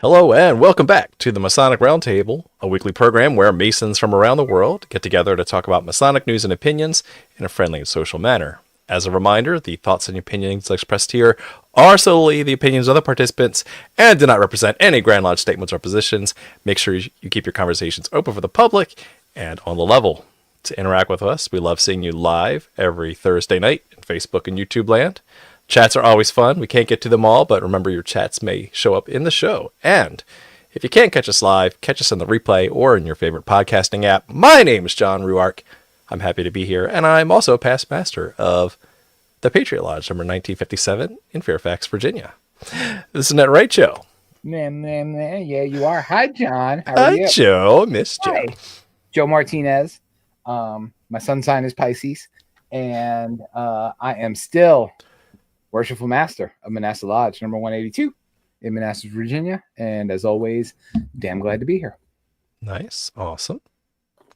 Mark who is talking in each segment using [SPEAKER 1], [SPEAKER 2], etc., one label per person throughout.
[SPEAKER 1] Hello and welcome back to the Masonic Roundtable, a weekly program where Masons from around the world get together to talk about Masonic news and opinions in a friendly and social manner. As a reminder, the thoughts and opinions expressed here are solely the opinions of the participants and do not represent any Grand Lodge statements or positions. Make sure you keep your conversations open for the public and on the level. To interact with us, we love seeing you live every Thursday night in Facebook and YouTube land. Chats are always fun. We can't get to them all, but remember your chats may show up in the show. And if you can't catch us live, catch us on the replay or in your favorite podcasting app. My name is John Ruark. I'm happy to be here, and I'm also a past master of the Patriot Lodge, number 1957 in Fairfax, Virginia. Isn't that right, Joe?
[SPEAKER 2] Yeah, you are. Hi, John. How are you?
[SPEAKER 1] Hi, Joe. Miss Joe.
[SPEAKER 2] Hi. Joe Martinez. My sun sign is Pisces, and I am still Worshipful Master of Manassas Lodge, number 182 in Manassas, Virginia. And as always, damn glad to be here.
[SPEAKER 1] Nice. Awesome.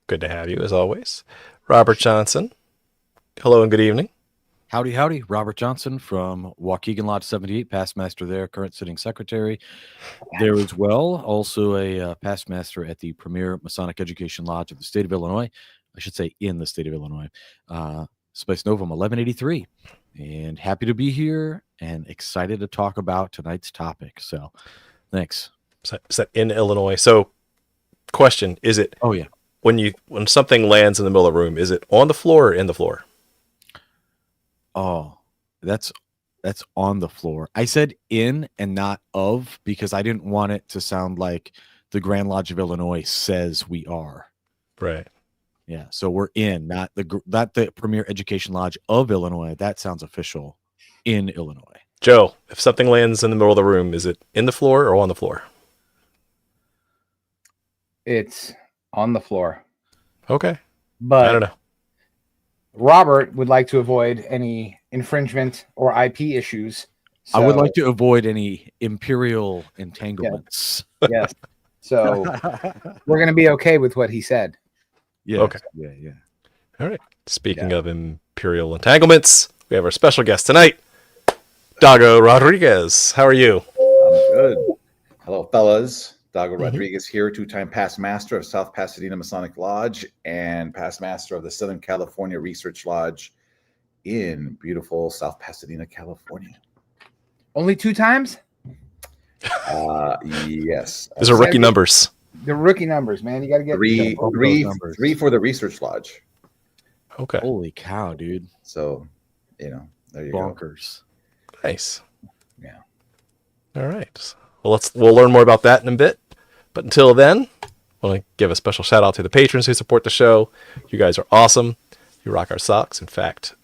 [SPEAKER 1] Good to have you, as always. Robert Johnson. Hello and good evening.
[SPEAKER 3] Howdy, howdy. Robert Johnson from Waukegan Lodge 78, past master there, current sitting secretary there as well. Also a past master at the premier Masonic Education Lodge of the state of Illinois. I should say in the state of Illinois. Spice Novum 1183. And happy to be here and excited to talk about tonight's topic. So thanks.
[SPEAKER 1] Is that in Illinois? So question, is it...
[SPEAKER 3] Oh, yeah.
[SPEAKER 1] When something lands in the middle of the room, is it on the floor or in the floor?
[SPEAKER 3] Oh, that's on the floor. I said in and not of because I didn't want it to sound like the Grand Lodge of Illinois says we are.
[SPEAKER 1] Right.
[SPEAKER 3] Yeah, so we're in, not the Premier Education Lodge of Illinois. That sounds official. In Illinois.
[SPEAKER 1] Joe, if something lands in the middle of the room, is it in the floor or on the floor?
[SPEAKER 2] It's on the floor.
[SPEAKER 1] Okay.
[SPEAKER 2] But
[SPEAKER 1] I don't know.
[SPEAKER 2] Robert would like to avoid any infringement or IP issues.
[SPEAKER 3] So, I would like to avoid any imperial entanglements.
[SPEAKER 2] Yes. So we're going to be okay with what he said.
[SPEAKER 3] Yeah.
[SPEAKER 1] Okay.
[SPEAKER 3] Yeah.
[SPEAKER 1] All right. Speaking of imperial entanglements, we have our special guest tonight, Dago Rodriguez. How are you?
[SPEAKER 4] I'm good. Hello, fellas. Dago Rodriguez here, two-time past master of South Pasadena Masonic Lodge and past master of the Southern California Research Lodge in beautiful South Pasadena, California.
[SPEAKER 2] Only 2 times?
[SPEAKER 4] Yes.
[SPEAKER 1] Those are rookie numbers.
[SPEAKER 2] The rookie numbers, man. You got to get
[SPEAKER 4] three for the Research Lodge.
[SPEAKER 1] Okay.
[SPEAKER 3] Holy cow, dude.
[SPEAKER 4] So, there you
[SPEAKER 3] Bonkers.
[SPEAKER 4] go.
[SPEAKER 1] Nice.
[SPEAKER 4] Yeah.
[SPEAKER 1] All right. Well, we'll learn more about that in a bit. But until then, I want to give a special shout out to the patrons who support the show. You guys are awesome. You rock our socks. In fact,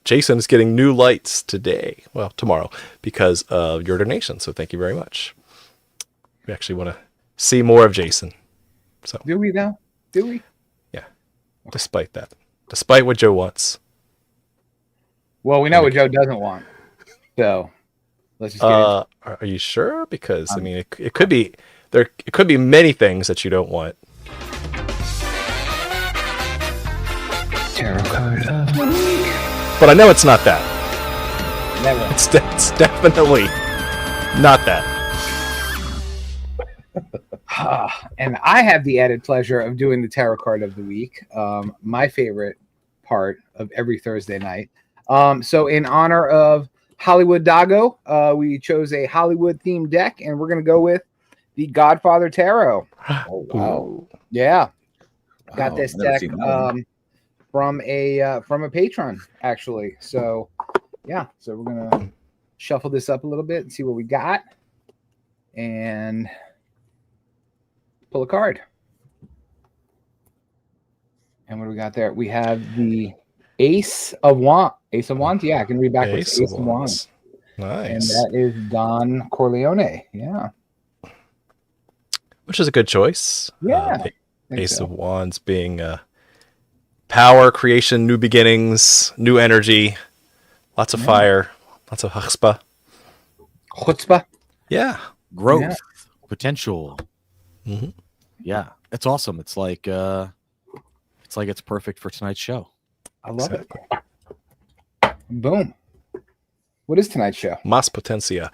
[SPEAKER 1] Jason is getting new lights tomorrow, because of your donation. So thank you very much. We actually want to see more of Jason. So
[SPEAKER 2] Do we now? Do we?
[SPEAKER 1] Yeah. Despite what Joe wants.
[SPEAKER 2] Well, we know what Joe doesn't want. So let's just get into it.
[SPEAKER 1] Are you sure? Because I mean, it could be there. It could be many things that you don't want.
[SPEAKER 2] Tarot card of the week.
[SPEAKER 1] But I know it's not that.
[SPEAKER 2] Never.
[SPEAKER 1] It's definitely not that.
[SPEAKER 2] And I have the added pleasure of doing the tarot card of the week. My favorite part of every Thursday night. So in honor of Hollywood Dago, we chose a Hollywood themed deck, and we're going to go with the Godfather Tarot.
[SPEAKER 4] Oh, wow.
[SPEAKER 2] Yeah.
[SPEAKER 4] Wow,
[SPEAKER 2] Got this
[SPEAKER 4] I've never
[SPEAKER 2] deck
[SPEAKER 4] seen that one.
[SPEAKER 2] from a patron, actually. So yeah, so we're going to shuffle this up a little bit and see what we got. And pull a card. And what do we got there? We have the Ace of Wands. Ace of Wands? Yeah, I can read backwards. Ace of Wands.
[SPEAKER 1] Nice.
[SPEAKER 2] And that is Don Corleone. Yeah.
[SPEAKER 1] Which is a good choice.
[SPEAKER 2] Yeah.
[SPEAKER 1] Ace of Wands being power, creation, new beginnings, new energy, lots of fire, lots of chutzpah.
[SPEAKER 2] Chutzpah.
[SPEAKER 1] Yeah.
[SPEAKER 3] Growth, potential.
[SPEAKER 1] Mm-hmm.
[SPEAKER 3] Yeah, it's awesome. It's like it's perfect for tonight's show.
[SPEAKER 2] I love it. Boom. What is tonight's show?
[SPEAKER 1] Mas Potencia.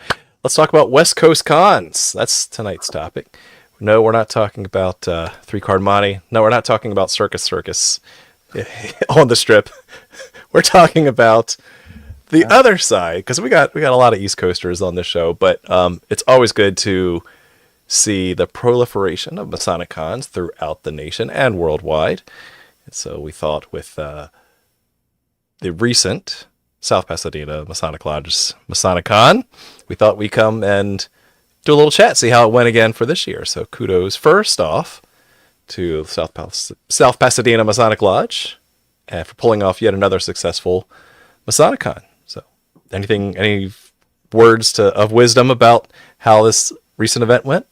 [SPEAKER 1] let's talk about West Coast cons. That's tonight's topic. No, we're not talking about three-card monte. No, we're not talking about Circus on the strip. We're talking about the other side, because we got a lot of East Coasters on this show, but it's always good to see the proliferation of Masonic cons throughout the nation and worldwide. And so we thought with the recent South Pasadena Masonic Lodge's Masonicon, we thought we'd come and do a little chat, see how it went again for this year. So kudos first off to South Pasadena Masonic Lodge and for pulling off yet another successful Masonicon. So any words of wisdom about how this recent event went?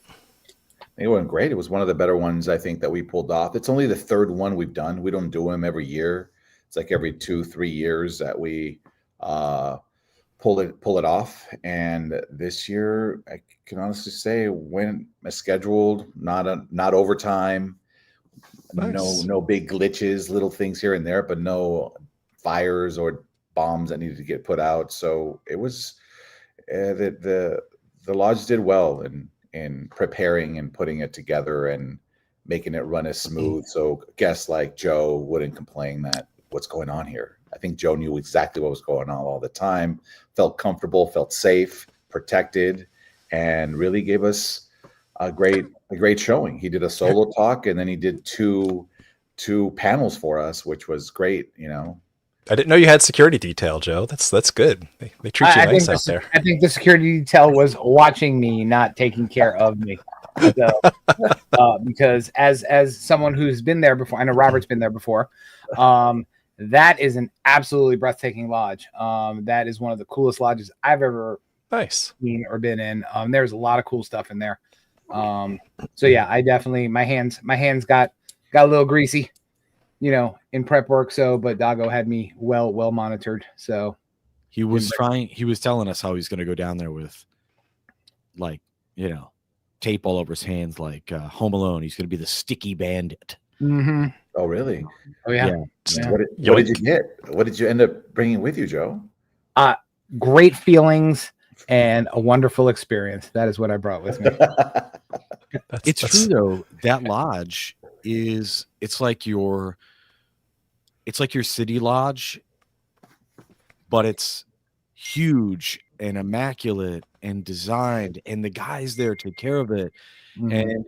[SPEAKER 4] It went great. It was one of the better ones, I think, that we pulled off. It's only the third one we've done. We don't do them every year. It's like every 2-3 years that we pull it off. And this year, I can honestly say, went as scheduled. Not overtime.
[SPEAKER 1] Nice.
[SPEAKER 4] No big glitches, little things here and there, but no fires or bombs that needed to get put out. So it was the lodge did well in preparing and putting it together and making it run as smooth. So guests like Joe wouldn't complain that what's going on here. I think Joe knew exactly what was going on all the time, felt comfortable, felt safe, protected, and really gave us a great showing. He did a solo talk, and then he did two panels for us, which was great.
[SPEAKER 1] I didn't know you had security detail, Joe. That's good. They treat you nice out there.
[SPEAKER 2] I think the security detail was watching me, not taking care of me. So, because as someone who's been there before, I know Robert's been there before. That is an absolutely breathtaking lodge. That is one of the coolest lodges I've ever seen or been in. There's a lot of cool stuff in there. So yeah, I definitely my hands got a little greasy, in prep work. So, but Dago had me well monitored. So
[SPEAKER 3] he was telling us how he's going to go down there with tape all over his hands, like Home Alone. He's going to be the sticky bandit.
[SPEAKER 2] Mm-hmm.
[SPEAKER 4] Oh, really?
[SPEAKER 2] Oh, yeah.
[SPEAKER 4] What did you get? What did you end up bringing with you, Joe?
[SPEAKER 2] Great feelings and a wonderful experience. That is what I brought with me.
[SPEAKER 3] It's true though. That lodge it's like your city lodge, but it's huge and immaculate and designed, and the guys there take care of it. Mm-hmm. And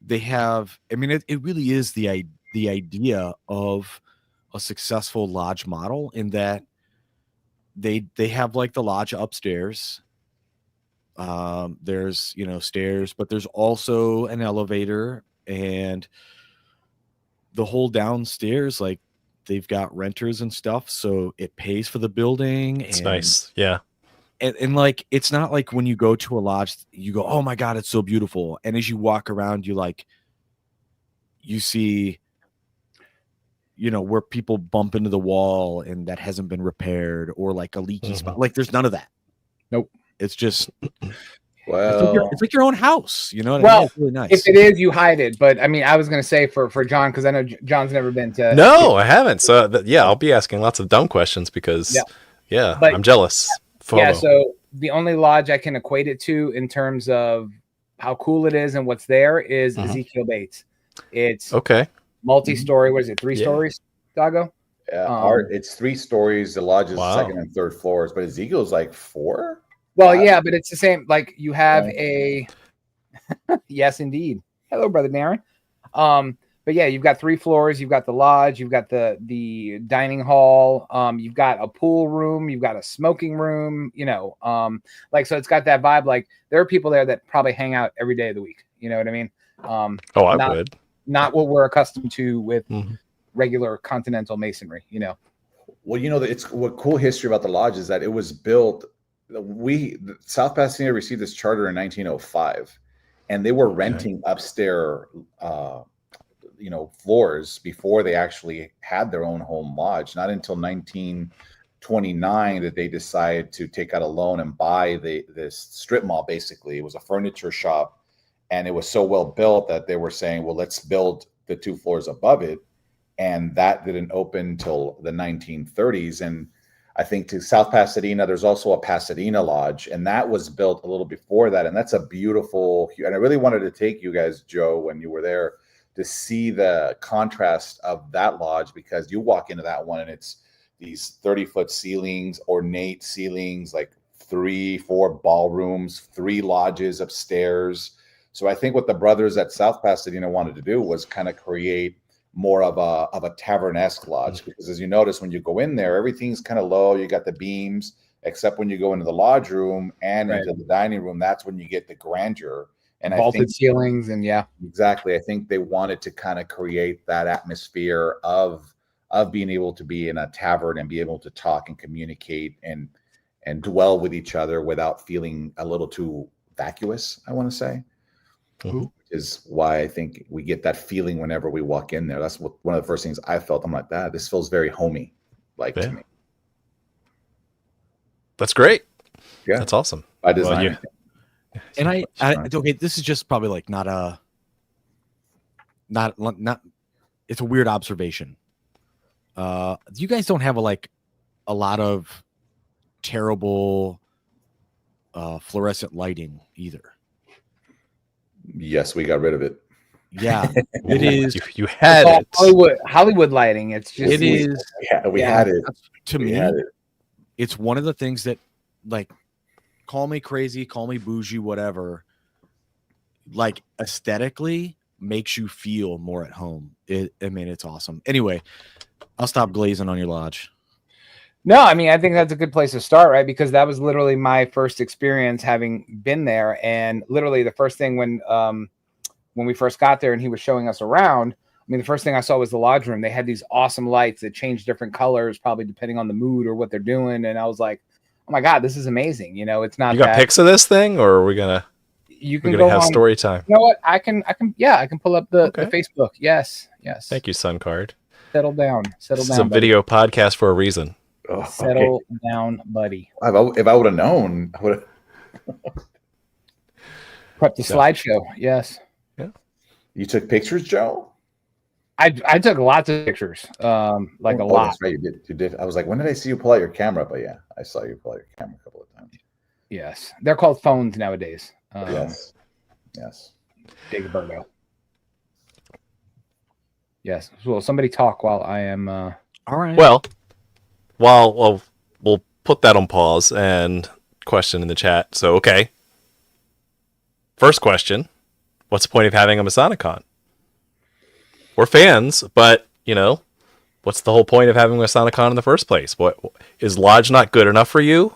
[SPEAKER 3] they have, it really is the idea of a successful lodge model, in that they have like the lodge upstairs. There's stairs, but there's also an elevator, and the whole downstairs, like they've got renters and stuff, so it pays for the building.
[SPEAKER 1] It's nice. Yeah.
[SPEAKER 3] And like, it's not like when you go to a lodge, you go, oh my God, it's so beautiful. And as you walk around, you see, where people bump into the wall and that hasn't been repaired, or like a leaky spot. Like there's none of that. Nope. It's just, it's like your own house. You know what I mean? It's really nice.
[SPEAKER 2] If it is, you hide it. But I was going to say for John, because I know John's never been to.
[SPEAKER 1] No, I haven't. So I'll be asking lots of dumb questions because I'm jealous. FOMO.
[SPEAKER 2] Yeah. So the only lodge I can equate it to in terms of how cool it is and what's there is Ezekiel Bates. It's multi-story. What is it? 3 stories, Dago?
[SPEAKER 4] Yeah, it's 3 stories. The lodge is second and third floors, but Ezekiel's like 4.
[SPEAKER 2] Well, yeah, but it's the same. Like you have yes, indeed. Hello, brother Darren. But yeah, you've got 3 floors. You've got the lodge. You've got the dining hall. You've got a pool room. You've got a smoking room. So it's got that vibe. Like there are people there that probably hang out every day of the week. You know what I mean?
[SPEAKER 1] I would.
[SPEAKER 2] Not what we're accustomed to with regular continental masonry.
[SPEAKER 4] Well, it's what cool history about the lodge is that it was built. South Pasadena received this charter in 1905, and they were renting upstairs, floors before they actually had their own home lodge. Not until 1929 that they decided to take out a loan and buy this strip mall. Basically, it was a furniture shop, and it was so well built that they were saying, well, let's build the 2 floors above it. And that didn't open till the 1930s. And I think to South Pasadena, there's also a Pasadena Lodge, and that was built a little before that. And that's a beautiful, and I really wanted to take you guys, Joe, when you were there, to see the contrast of that lodge, because you walk into that one and it's these 30-foot ceilings, ornate ceilings, like 3-4 ballrooms, 3 lodges upstairs. So I think what the brothers at South Pasadena wanted to do was kind of create more of a tavern-esque lodge, because as you notice, when you go in there, everything's kind of low. You got the beams, except when you go into the lodge room and into the dining room, that's when you get the grandeur. And
[SPEAKER 2] vaulted
[SPEAKER 4] I think
[SPEAKER 2] ceilings, and
[SPEAKER 4] exactly. I think they wanted to kind of create that atmosphere of being able to be in a tavern and be able to talk and communicate and dwell with each other without feeling a little too vacuous, I want to say.
[SPEAKER 1] Mhm.
[SPEAKER 4] Is why I think we get that feeling whenever we walk in there. That's one of the first things I felt. I'm like, this feels very homey, like to me.
[SPEAKER 1] That's great.
[SPEAKER 4] Yeah,
[SPEAKER 1] that's awesome.
[SPEAKER 4] By design.
[SPEAKER 1] Well,
[SPEAKER 3] And I okay, this is just probably like not it's a weird observation. You guys don't have a lot of terrible fluorescent lighting either.
[SPEAKER 4] Yes, we got rid of it.
[SPEAKER 3] Yeah, it is.
[SPEAKER 1] You had it.
[SPEAKER 2] Hollywood lighting. It's just
[SPEAKER 3] It is.
[SPEAKER 4] We had it.
[SPEAKER 3] To
[SPEAKER 4] We
[SPEAKER 3] me,
[SPEAKER 4] had it.
[SPEAKER 3] it's one of the things that, like, call me crazy, call me bougie, whatever, like, aesthetically makes you feel more at home. It's awesome. Anyway, I'll stop glazing on your lodge.
[SPEAKER 2] No, I mean, I think that's a good place to start, right? Because that was literally my first experience having been there. And literally the first thing when we first got there and he was showing us around, I mean, the first thing I saw was the lodge room. They had these awesome lights that change different colors, probably depending on the mood or what they're doing. And I was like, oh my God, this is amazing. You know, it's not.
[SPEAKER 1] You got pics of this thing, or are we gonna?
[SPEAKER 2] You can
[SPEAKER 1] go have
[SPEAKER 2] on,
[SPEAKER 1] story time.
[SPEAKER 2] You know what? I can pull up the Facebook. Yes.
[SPEAKER 1] Thank you, Sun Card.
[SPEAKER 2] Settle down.
[SPEAKER 1] It's a video podcast for a reason.
[SPEAKER 4] Oh,
[SPEAKER 2] Settle down, buddy.
[SPEAKER 4] If I would have known, I would have
[SPEAKER 2] Prep the slideshow. Yes.
[SPEAKER 1] Yeah.
[SPEAKER 4] You took pictures, Joe?
[SPEAKER 2] I took lots of pictures. A lot.
[SPEAKER 4] That's right. You did. I was like, when did I see you pull out your camera? But yeah, I saw you pull out your camera a couple of times.
[SPEAKER 2] Yes. They're called phones nowadays.
[SPEAKER 4] Yes.
[SPEAKER 2] Dagoberto. Yes. Well, somebody talk while I am.
[SPEAKER 3] All right.
[SPEAKER 1] Well, we'll put that on pause and question in the chat. So, okay. First question: what's the point of having a Masonicon? We're fans, but what's the whole point of having a Masonicon in the first place? What is Lodge not good enough for you?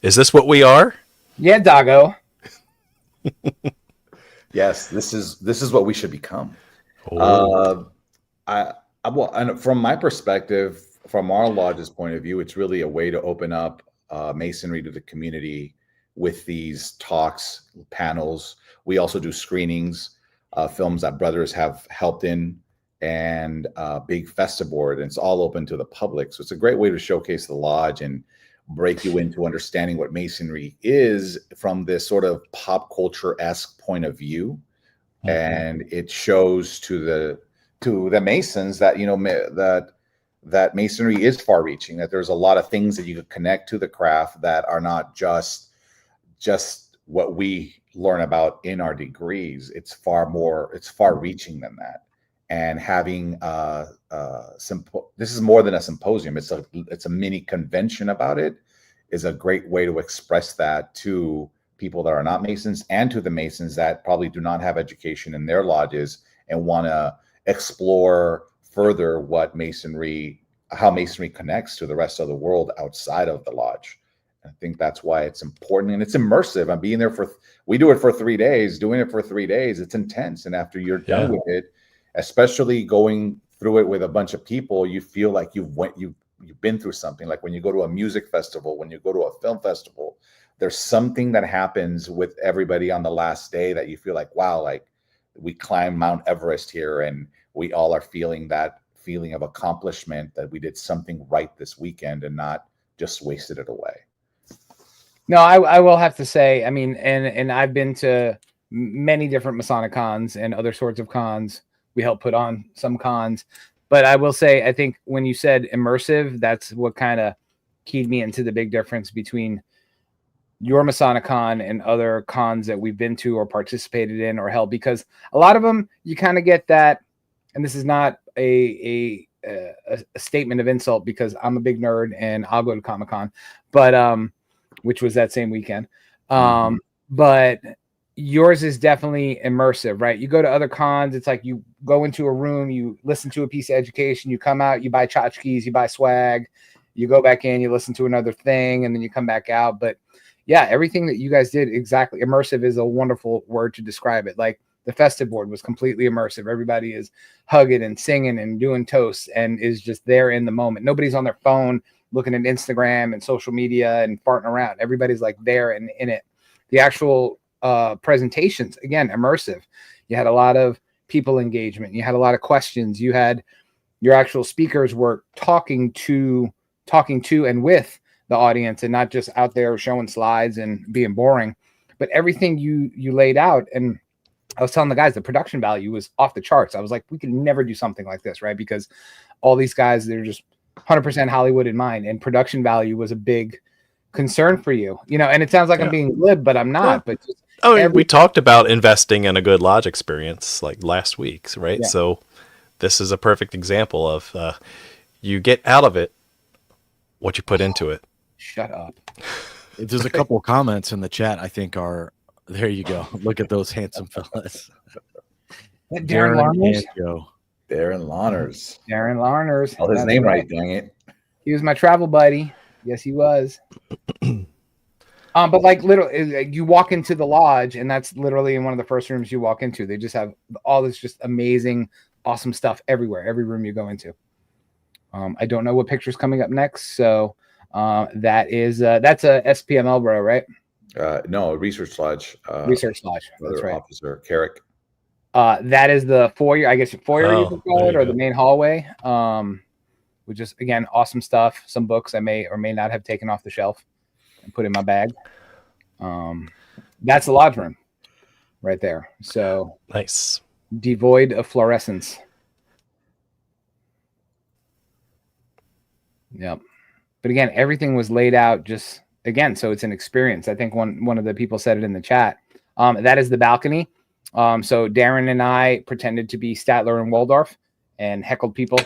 [SPEAKER 1] Is this what we are?
[SPEAKER 2] Yeah, Dago.
[SPEAKER 4] Yes, this is what we should become.
[SPEAKER 1] Oh.
[SPEAKER 4] And from my perspective, from our lodge's point of view, it's really a way to open up Masonry to the community with these talks, panels. We also do screenings, films that brothers have helped in, and big festiboard, and it's all open to the public. So it's a great way to showcase the lodge and break you into understanding what Masonry is from this sort of pop culture-esque point of view. Mm-hmm. And it shows to the Masons that that Masonry is far-reaching, that there's a lot of things that you could connect to the craft that are not just what we learn about in our degrees. It's far-reaching than that. And having this is more than a symposium. It's a mini convention about it. Is a great way to express that to people that are not Masons and to the Masons that probably do not have education in their lodges and want to explore further how Masonry connects to the rest of the world outside of the lodge. I think that's why it's important, and it's immersive. I'm being there we do it for 3 days. Doing it for 3 days, it's intense. And after you're done with it, especially going through it with a bunch of people, you feel like you've been through something. Like when you go to a music festival, when you go to a film festival, there's something that happens with everybody on the last day that you feel like, wow, like we climbed Mount Everest here, and we all are feeling that feeling of accomplishment that we did something right this weekend and not just wasted it away.
[SPEAKER 2] No, I will have to say, I mean, and I've been to many different Masonicons and other sorts of cons. We help put on some cons, but I will say, I think when you said immersive, that's what kind of keyed me into the big difference between your Masonicon and other cons that we've been to or participated in or held, because a lot of them you kind of get that, and this is not a statement of insult because I'm a big nerd and I'll go to Comic-Con, but which was that same weekend. But yours is definitely immersive, right? You go to other cons, it's like you go into a room, you listen to a piece of education, you come out, you buy tchotchkes, you buy swag, you go back in, you listen to another thing, and then you come back out. But yeah, everything that you guys did, exactly. Immersive is a wonderful word to describe it. Like the festive board was completely immersive. Everybody is hugging and singing and doing toasts and is just there in the moment. Nobody's on their phone looking at Instagram and social media and farting around. Everybody's like there and in it. The actual presentations, again, immersive. You had a lot of people engagement. You had a lot of questions. You had your actual speakers were talking to and with the audience, and not just out there showing slides and being boring, but everything you laid out. And I was telling the guys the production value was off the charts. I was like, we could never do something like this, right? Because all these guys, they're just 100% Hollywood in mind, and production value was a big concern for you, you know. And it sounds like I'm being glib, but I'm not. But just
[SPEAKER 1] we talked about investing in a good lodge experience like last week, right?
[SPEAKER 2] Yeah.
[SPEAKER 1] So this is a perfect example of you get out of it what you put into it.
[SPEAKER 2] Shut up.
[SPEAKER 3] There's a couple of comments in the chat I think are, there you go. Look at those handsome fellas.
[SPEAKER 2] Darren Larners?
[SPEAKER 3] and Joe.
[SPEAKER 4] Darren Lawners.
[SPEAKER 2] Darren Larners.
[SPEAKER 4] Oh, his
[SPEAKER 2] That's
[SPEAKER 4] name right, dang it.
[SPEAKER 2] He was my travel buddy. Yes, he was. But like literally, you walk into the lodge, and that's literally in one of the first rooms you walk into. They just have all this just amazing, awesome stuff everywhere, every room you go into. I don't know what picture's coming up next, so that's a SPML bro, right?
[SPEAKER 4] No, a research lodge.
[SPEAKER 2] Research lodge. That's right.
[SPEAKER 4] Officer Carrick.
[SPEAKER 2] That is the foyer, I guess foyer you
[SPEAKER 1] Oh,
[SPEAKER 2] could call
[SPEAKER 1] there
[SPEAKER 2] it,
[SPEAKER 1] you
[SPEAKER 2] or
[SPEAKER 1] go.
[SPEAKER 2] the main hallway. Which is again awesome stuff. Some books I may or may not have taken off the shelf and put in my bag. That's the lodge room right there. So
[SPEAKER 1] Nice.
[SPEAKER 2] devoid of fluorescence. Yep. But again, everything was laid out just again, so it's an experience. I think one of the people said it in the chat. That is the balcony. So Darren and I pretended to be Statler and Waldorf and heckled people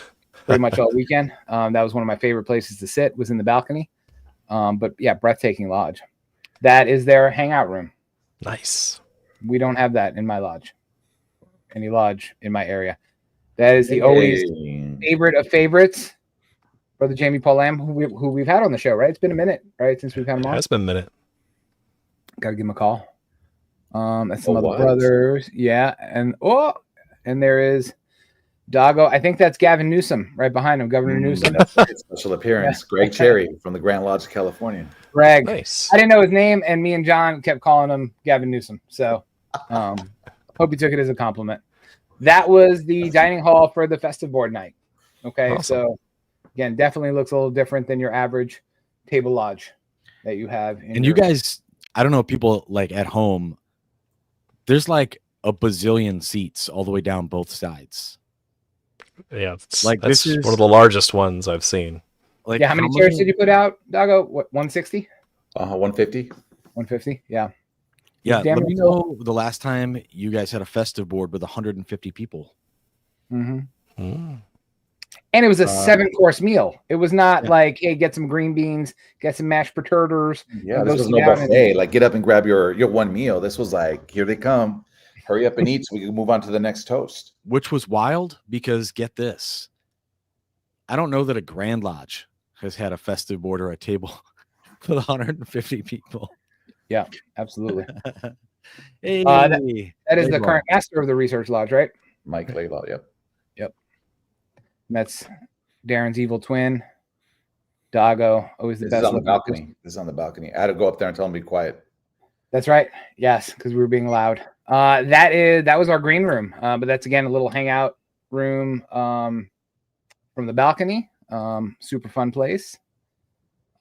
[SPEAKER 2] pretty much all weekend. That was one of my favorite places to sit, was in the balcony. But yeah, breathtaking lodge. That is their hangout room.
[SPEAKER 1] Nice.
[SPEAKER 2] We don't have that in my lodge. Any lodge in my area. That is the always favorite of favorites. Brother Jamie Paul Lamb, who we've had on the show, right? It's been a minute, right, since we've had him
[SPEAKER 1] It
[SPEAKER 2] on.
[SPEAKER 1] has been a minute.
[SPEAKER 2] Got to give him a call. That's some other brothers. Yeah. And there is Dago. I think that's Gavin Newsom right behind him, Governor Newsom.
[SPEAKER 4] Special appearance. Greg Cherry from the Grand Lodge, California.
[SPEAKER 2] Greg.
[SPEAKER 1] Nice.
[SPEAKER 2] I didn't know his name, and me and John kept calling him Gavin Newsom. So hope he took it as a compliment. That was the dining hall for the festive board night. Okay.
[SPEAKER 1] Awesome.
[SPEAKER 2] So again, definitely looks a little different than your average table lodge that you have.
[SPEAKER 3] And you guys, I don't know, people like at home, there's like a bazillion seats all the way down both sides.
[SPEAKER 1] Yeah,
[SPEAKER 3] Like,
[SPEAKER 1] that's
[SPEAKER 3] this is-
[SPEAKER 1] one of the largest ones I've seen.
[SPEAKER 3] Like,
[SPEAKER 2] Yeah, how many chairs did you put out, Dago? What, 160?
[SPEAKER 4] 150.
[SPEAKER 2] 150? Yeah.
[SPEAKER 3] Yeah,
[SPEAKER 2] Damn
[SPEAKER 3] let me
[SPEAKER 2] it.
[SPEAKER 3] know the last time you guys had a festive board with 150 people.
[SPEAKER 2] Mm-hmm.
[SPEAKER 1] Mm.
[SPEAKER 2] And it was a 7-course meal. It was not
[SPEAKER 3] Yeah.
[SPEAKER 2] like, hey, get some green beans, get some mashed potatoes.
[SPEAKER 4] Yeah,
[SPEAKER 2] and
[SPEAKER 4] this
[SPEAKER 2] go
[SPEAKER 4] was
[SPEAKER 2] sit
[SPEAKER 4] no
[SPEAKER 2] down
[SPEAKER 4] buffet. Like, get up and grab your one meal. This was like, here they come. Hurry up and eat so we can move on to the next toast.
[SPEAKER 3] Which was wild because get this. I don't know that a Grand Lodge has had a festive board or a table with 150 people.
[SPEAKER 2] Yeah, absolutely.
[SPEAKER 3] Hey,
[SPEAKER 2] That is the
[SPEAKER 3] Laidlaw.
[SPEAKER 2] current master of the research lodge, right?
[SPEAKER 4] Mike Laidlaw, yep.
[SPEAKER 2] And that's Darren's evil twin, Dago. Always the
[SPEAKER 4] This
[SPEAKER 2] best.
[SPEAKER 4] is on the
[SPEAKER 2] looking
[SPEAKER 4] balcony. This is on the balcony. I had to go up there and tell him to be quiet.
[SPEAKER 2] That's right. Yes, because we were being loud. That was our green room. But that's again a little hangout room from the balcony. Super fun place.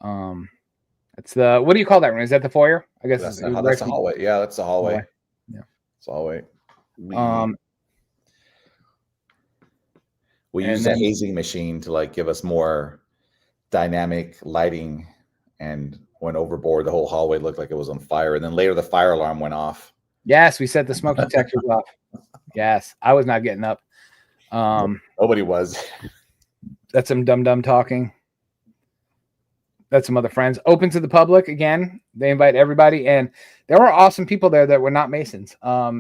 [SPEAKER 2] It's the, what do you call that room? Is that the foyer? I guess
[SPEAKER 4] That's
[SPEAKER 2] it was
[SPEAKER 4] the hallway. Yeah, that's the hallway.
[SPEAKER 2] Hallway. Yeah.
[SPEAKER 4] It's the hallway. We
[SPEAKER 2] and
[SPEAKER 4] use a
[SPEAKER 2] then-
[SPEAKER 4] hazing machine to like give us more dynamic lighting and went overboard. The whole hallway looked like it was on fire. And then later the fire alarm went off.
[SPEAKER 2] Yes, we set the smoke detectors off. Yes, I was not getting up.
[SPEAKER 4] Nobody was.
[SPEAKER 2] That's some dumb talking. That's some other friends. Open to the public again. They invite everybody, and there were awesome people there that were not Masons.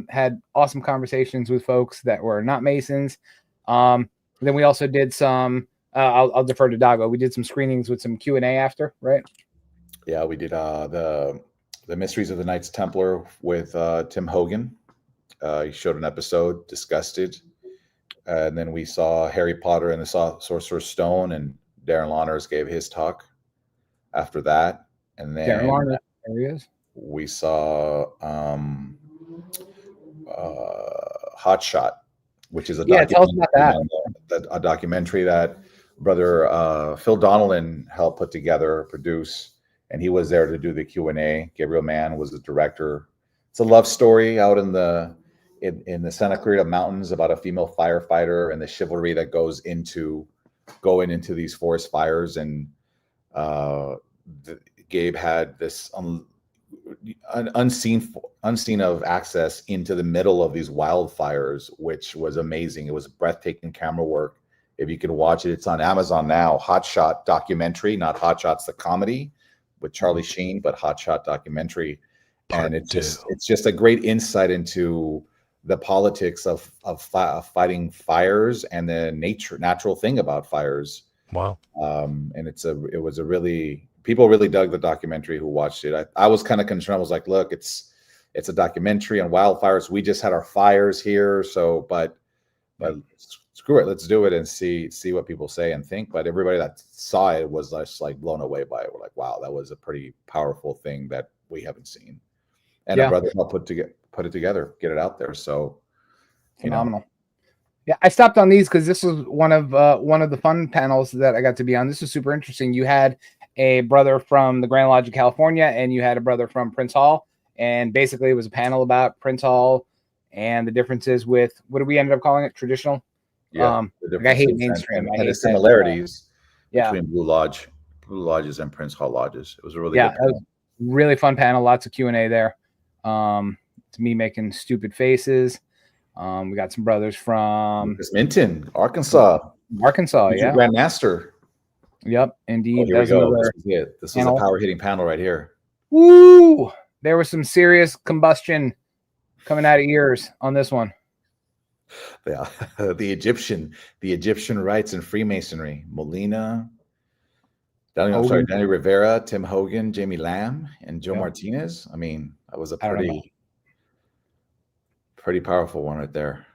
[SPEAKER 2] Had awesome conversations with folks that were not Masons. Then we also did some. I'll defer to Dago. We did some screenings with some Q&A after, right?
[SPEAKER 4] Yeah, we did the Mysteries of the Knights Templar with Tim Hogan. He showed an episode, discussed it, and then we saw Harry Potter and the Sorcerer's Stone, and Darren Lawners gave his talk after that. And then
[SPEAKER 2] Darren Lawners, there he is.
[SPEAKER 4] We saw Hot Shot, which is a
[SPEAKER 2] tell us about that.
[SPEAKER 4] A documentary that brother Phil Donnellan helped put together, produce, and he was there to do the Q&A. Gabriel Mann was the director. It's a love story out in the Santa Clarita Mountains about a female firefighter and the chivalry that goes into going into these forest fires. And Gabe had this unseen of access into the middle of these wildfires, which was amazing. It was breathtaking camera work. If you can watch it, it's on Amazon now. Hot Shot documentary, not Hot Shots the comedy with Charlie Sheen, but Hot Shot documentary. And it's just a great insight into the politics of fighting fires and the natural thing about fires.
[SPEAKER 1] Wow.
[SPEAKER 4] And it was a really, people really dug the documentary who watched it. I was kind of concerned. I was like, look, it's a documentary on wildfires. We just had our fires here. So, but screw it. Let's do it and see what people say and think. But everybody that saw it was just like blown away by it. We're like, wow, that was a pretty powerful thing that we haven't seen. And our brother helped put it together, get it out there. So
[SPEAKER 2] phenomenal. Yeah, I stopped on these because this was one of the fun panels that I got to be on. This was super interesting. You had a brother from the Grand Lodge of California, and you had a brother from Prince Hall, and basically it was a panel about Prince Hall and the differences with, what did we end up calling it? Traditional.
[SPEAKER 4] Yeah,
[SPEAKER 2] I hate mainstream.
[SPEAKER 4] And the similarities
[SPEAKER 2] between
[SPEAKER 4] Blue Lodges and Prince Hall Lodges. It was a really
[SPEAKER 2] good panel. It was a really fun panel. Lots of Q&A there. It's me making stupid faces. We got some brothers from
[SPEAKER 4] Minton, Arkansas,
[SPEAKER 2] yeah.
[SPEAKER 4] Grandmaster.
[SPEAKER 2] Yep, indeed.
[SPEAKER 4] Here we go. This was a power hitting panel right here.
[SPEAKER 2] Woo! There was some serious combustion coming out of ears on this one.
[SPEAKER 4] Yeah, the Egyptian rites and Freemasonry. Molina, Danny Rivera, Tim Hogan, Jamie Lamb, and Joe Martinez. I mean, that was a pretty powerful one right there.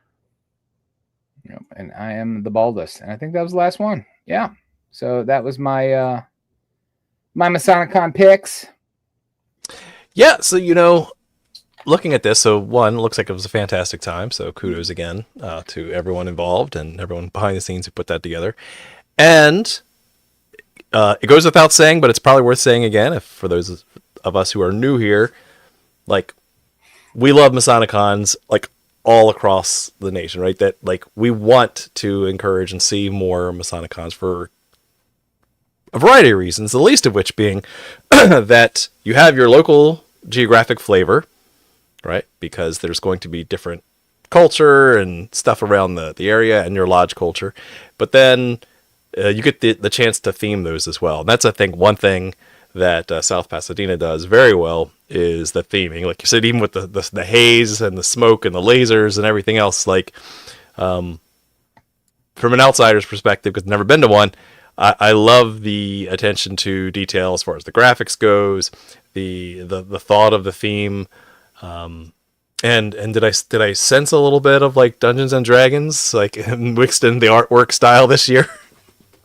[SPEAKER 2] Yep, and I am the baldest, and I think that was the last one. Yeah. So that was my my Masonicon picks.
[SPEAKER 1] Yeah, so looking at this, so one, looks like it was a fantastic time. So kudos again to everyone involved and everyone behind the scenes who put that together. And it goes without saying, but it's probably worth saying again, if for those of us who are new here, like, we love Masonicons like all across the nation, right? That like we want to encourage and see more Masonicons for a variety of reasons, the least of which being that you have your local geographic flavor, right? Because there's going to be different culture and stuff around the area and your lodge culture. But then you get the chance to theme those as well. And that's, I think, one thing that South Pasadena does very well is the theming. Like you said, even with the haze and the smoke and the lasers and everything else, like from an outsider's perspective, because I've never been to one, I love the attention to detail as far as the graphics goes, the thought of the theme, and did I sense a little bit of like Dungeons and Dragons, like mixed in the artwork style this year?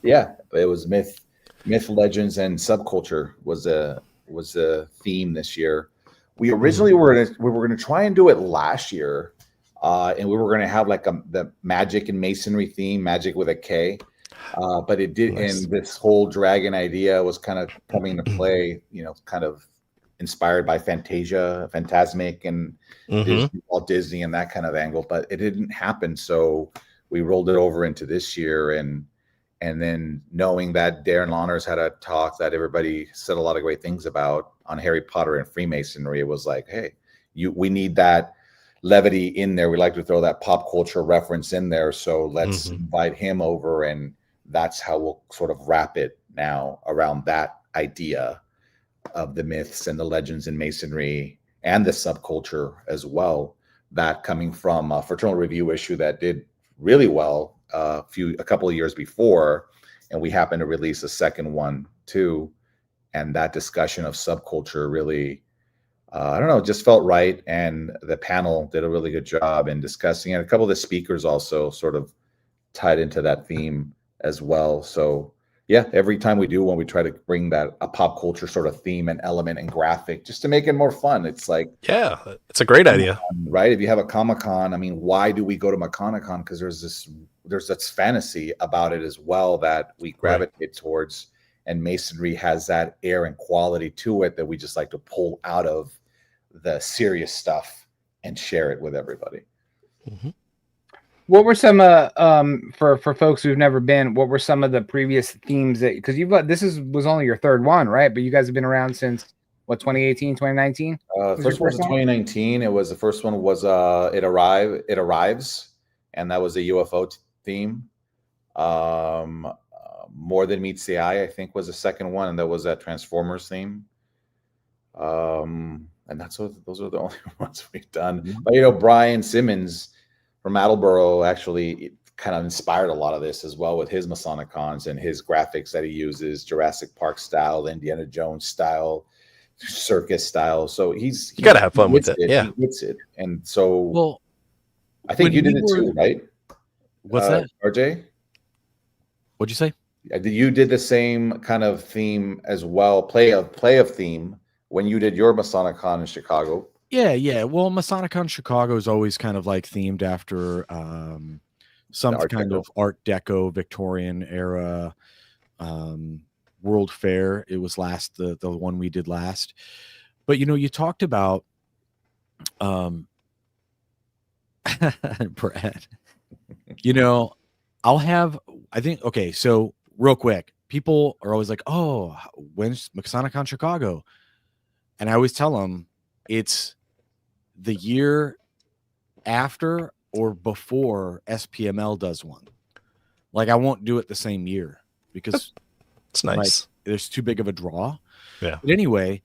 [SPEAKER 4] Yeah, it was myth, legends, and subculture was a theme this year. We originally were gonna try and do it last year, and we were gonna have like the magic and masonry theme, magic with a K. But it did, nice. And this whole dragon idea was kind of coming into play, kind of inspired by Fantasia, Fantasmic, and Walt Disney and that kind of angle. But it didn't happen, so we rolled it over into this year, and And then knowing that Darren Lawners had a talk that everybody said a lot of great things about on Harry Potter and Freemasonry, it was like, hey, we need that levity in there. We like to throw that pop culture reference in there. So let's invite him over, and that's how we'll sort of wrap it now around that idea of the myths and the legends in Masonry and the subculture as well. That coming from a Fraternal Review issue that did really well a couple of years before, and we happened to release a second one too, and that discussion of subculture really I don't know, just felt right, and the panel did a really good job in discussing it. A couple of the speakers also sort of tied into that theme as well. So yeah, every time we do one, we try to bring that a pop culture sort of theme and element and graphic just to make it more fun. It's like,
[SPEAKER 1] yeah, it's a great idea,
[SPEAKER 4] right? If you have a Comic-Con, I mean, why do we go to Masonicon? Because there's this fantasy about it as well that we gravitate towards, and Masonry has that air and quality to it that we just like to pull out of the serious stuff and share it with everybody.
[SPEAKER 2] What were some for folks who've never been, what were some of the previous themes that, because was only your third one, right? But you guys have been around since what, 2018, 2019?
[SPEAKER 4] First one was 2019. It was the first one was It Arrives, and that was a UFO theme. More Than Meets the Eye, I think, was the second one, and that was that Transformers theme. And those are the only ones we've done. But Brian Simmons from Attleboro actually kind of inspired a lot of this as well with his Masonicons and his graphics that he uses, Jurassic Park style, Indiana Jones style, circus style. So you got to
[SPEAKER 1] have fun with it. Yeah,
[SPEAKER 4] he gets it. And so, I think you did it too, right?
[SPEAKER 3] What's that,
[SPEAKER 4] RJ?
[SPEAKER 3] What'd you say?
[SPEAKER 4] You did the same kind of theme as well, play of theme when you did your Masonicon in Chicago.
[SPEAKER 3] Yeah. Well, Masonicon Chicago is always kind of like themed after some kind of Art Deco, Victorian era, World Fair. It was the one we did last. But you talked about Brad. So real quick, people are always like, oh, when's Masonicon Chicago? And I always tell them it's the year after or before SPML does one. Like, I won't do it the same year because
[SPEAKER 1] it's nice.
[SPEAKER 3] There's too big of a draw.
[SPEAKER 1] Yeah.
[SPEAKER 3] But anyway,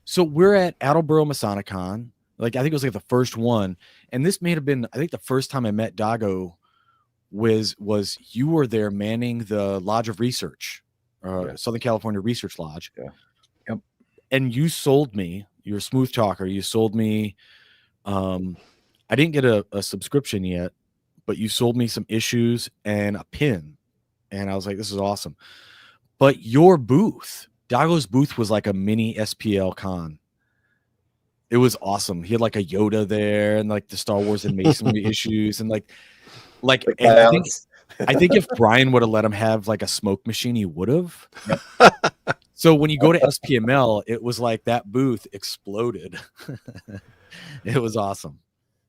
[SPEAKER 3] so we're at Attleboro Masonicon. Like, I think it was like the first one. And this may have been, I think the first time I met Dago was you were there manning the Lodge of Research, Southern California Research Lodge.
[SPEAKER 4] Yeah.
[SPEAKER 3] Yep. And you sold me, you're a smooth talker. You sold me, I didn't get a subscription yet, but you sold me some issues and a pin. And I was like, this is awesome. But your booth, Dago's booth, was like a mini SPL con. It was awesome. He had like a Yoda there and like the Star Wars and Masonry issues and and I think if Brian would have let him have like a smoke machine, he would have. So when you go to SPML, it was like that booth exploded. It was awesome.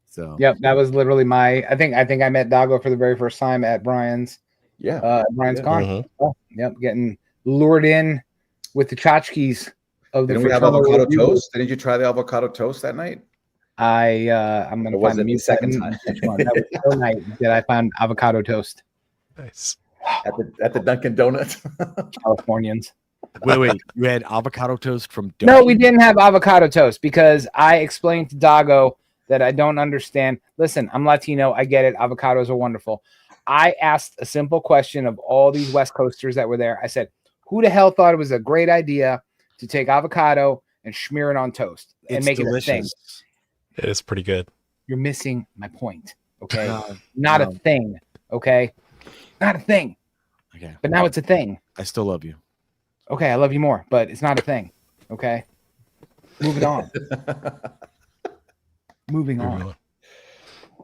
[SPEAKER 3] So
[SPEAKER 2] that was literally I think I met Dago for the very first time at Brian's. Brian's Con. Oh, getting lured in with the tchotchkes of the.
[SPEAKER 4] Didn't we have avocado toast? Didn't you try the avocado toast that night?
[SPEAKER 2] I'm gonna find the second time. Which one? That was the night that I found avocado toast.
[SPEAKER 1] Nice.
[SPEAKER 4] At the Dunkin' Donuts.
[SPEAKER 2] Californians.
[SPEAKER 3] Wait, you had avocado toast from Dunkin'?
[SPEAKER 2] No, we didn't have avocado toast because I explained to Dago that I don't understand. Listen, I'm Latino. I get it. Avocados are wonderful. I asked a simple question of all these West Coasters that were there. I said, who the hell thought it was a great idea to take avocado and smear it on toast and make it a thing?
[SPEAKER 1] It is pretty good.
[SPEAKER 2] You're missing my point. Okay. Not a thing. Okay. Not a thing.
[SPEAKER 3] Okay.
[SPEAKER 2] But now it's a thing.
[SPEAKER 3] I still love you.
[SPEAKER 2] Okay. I love you more, but it's not a thing. Okay. Moving on. Moving on.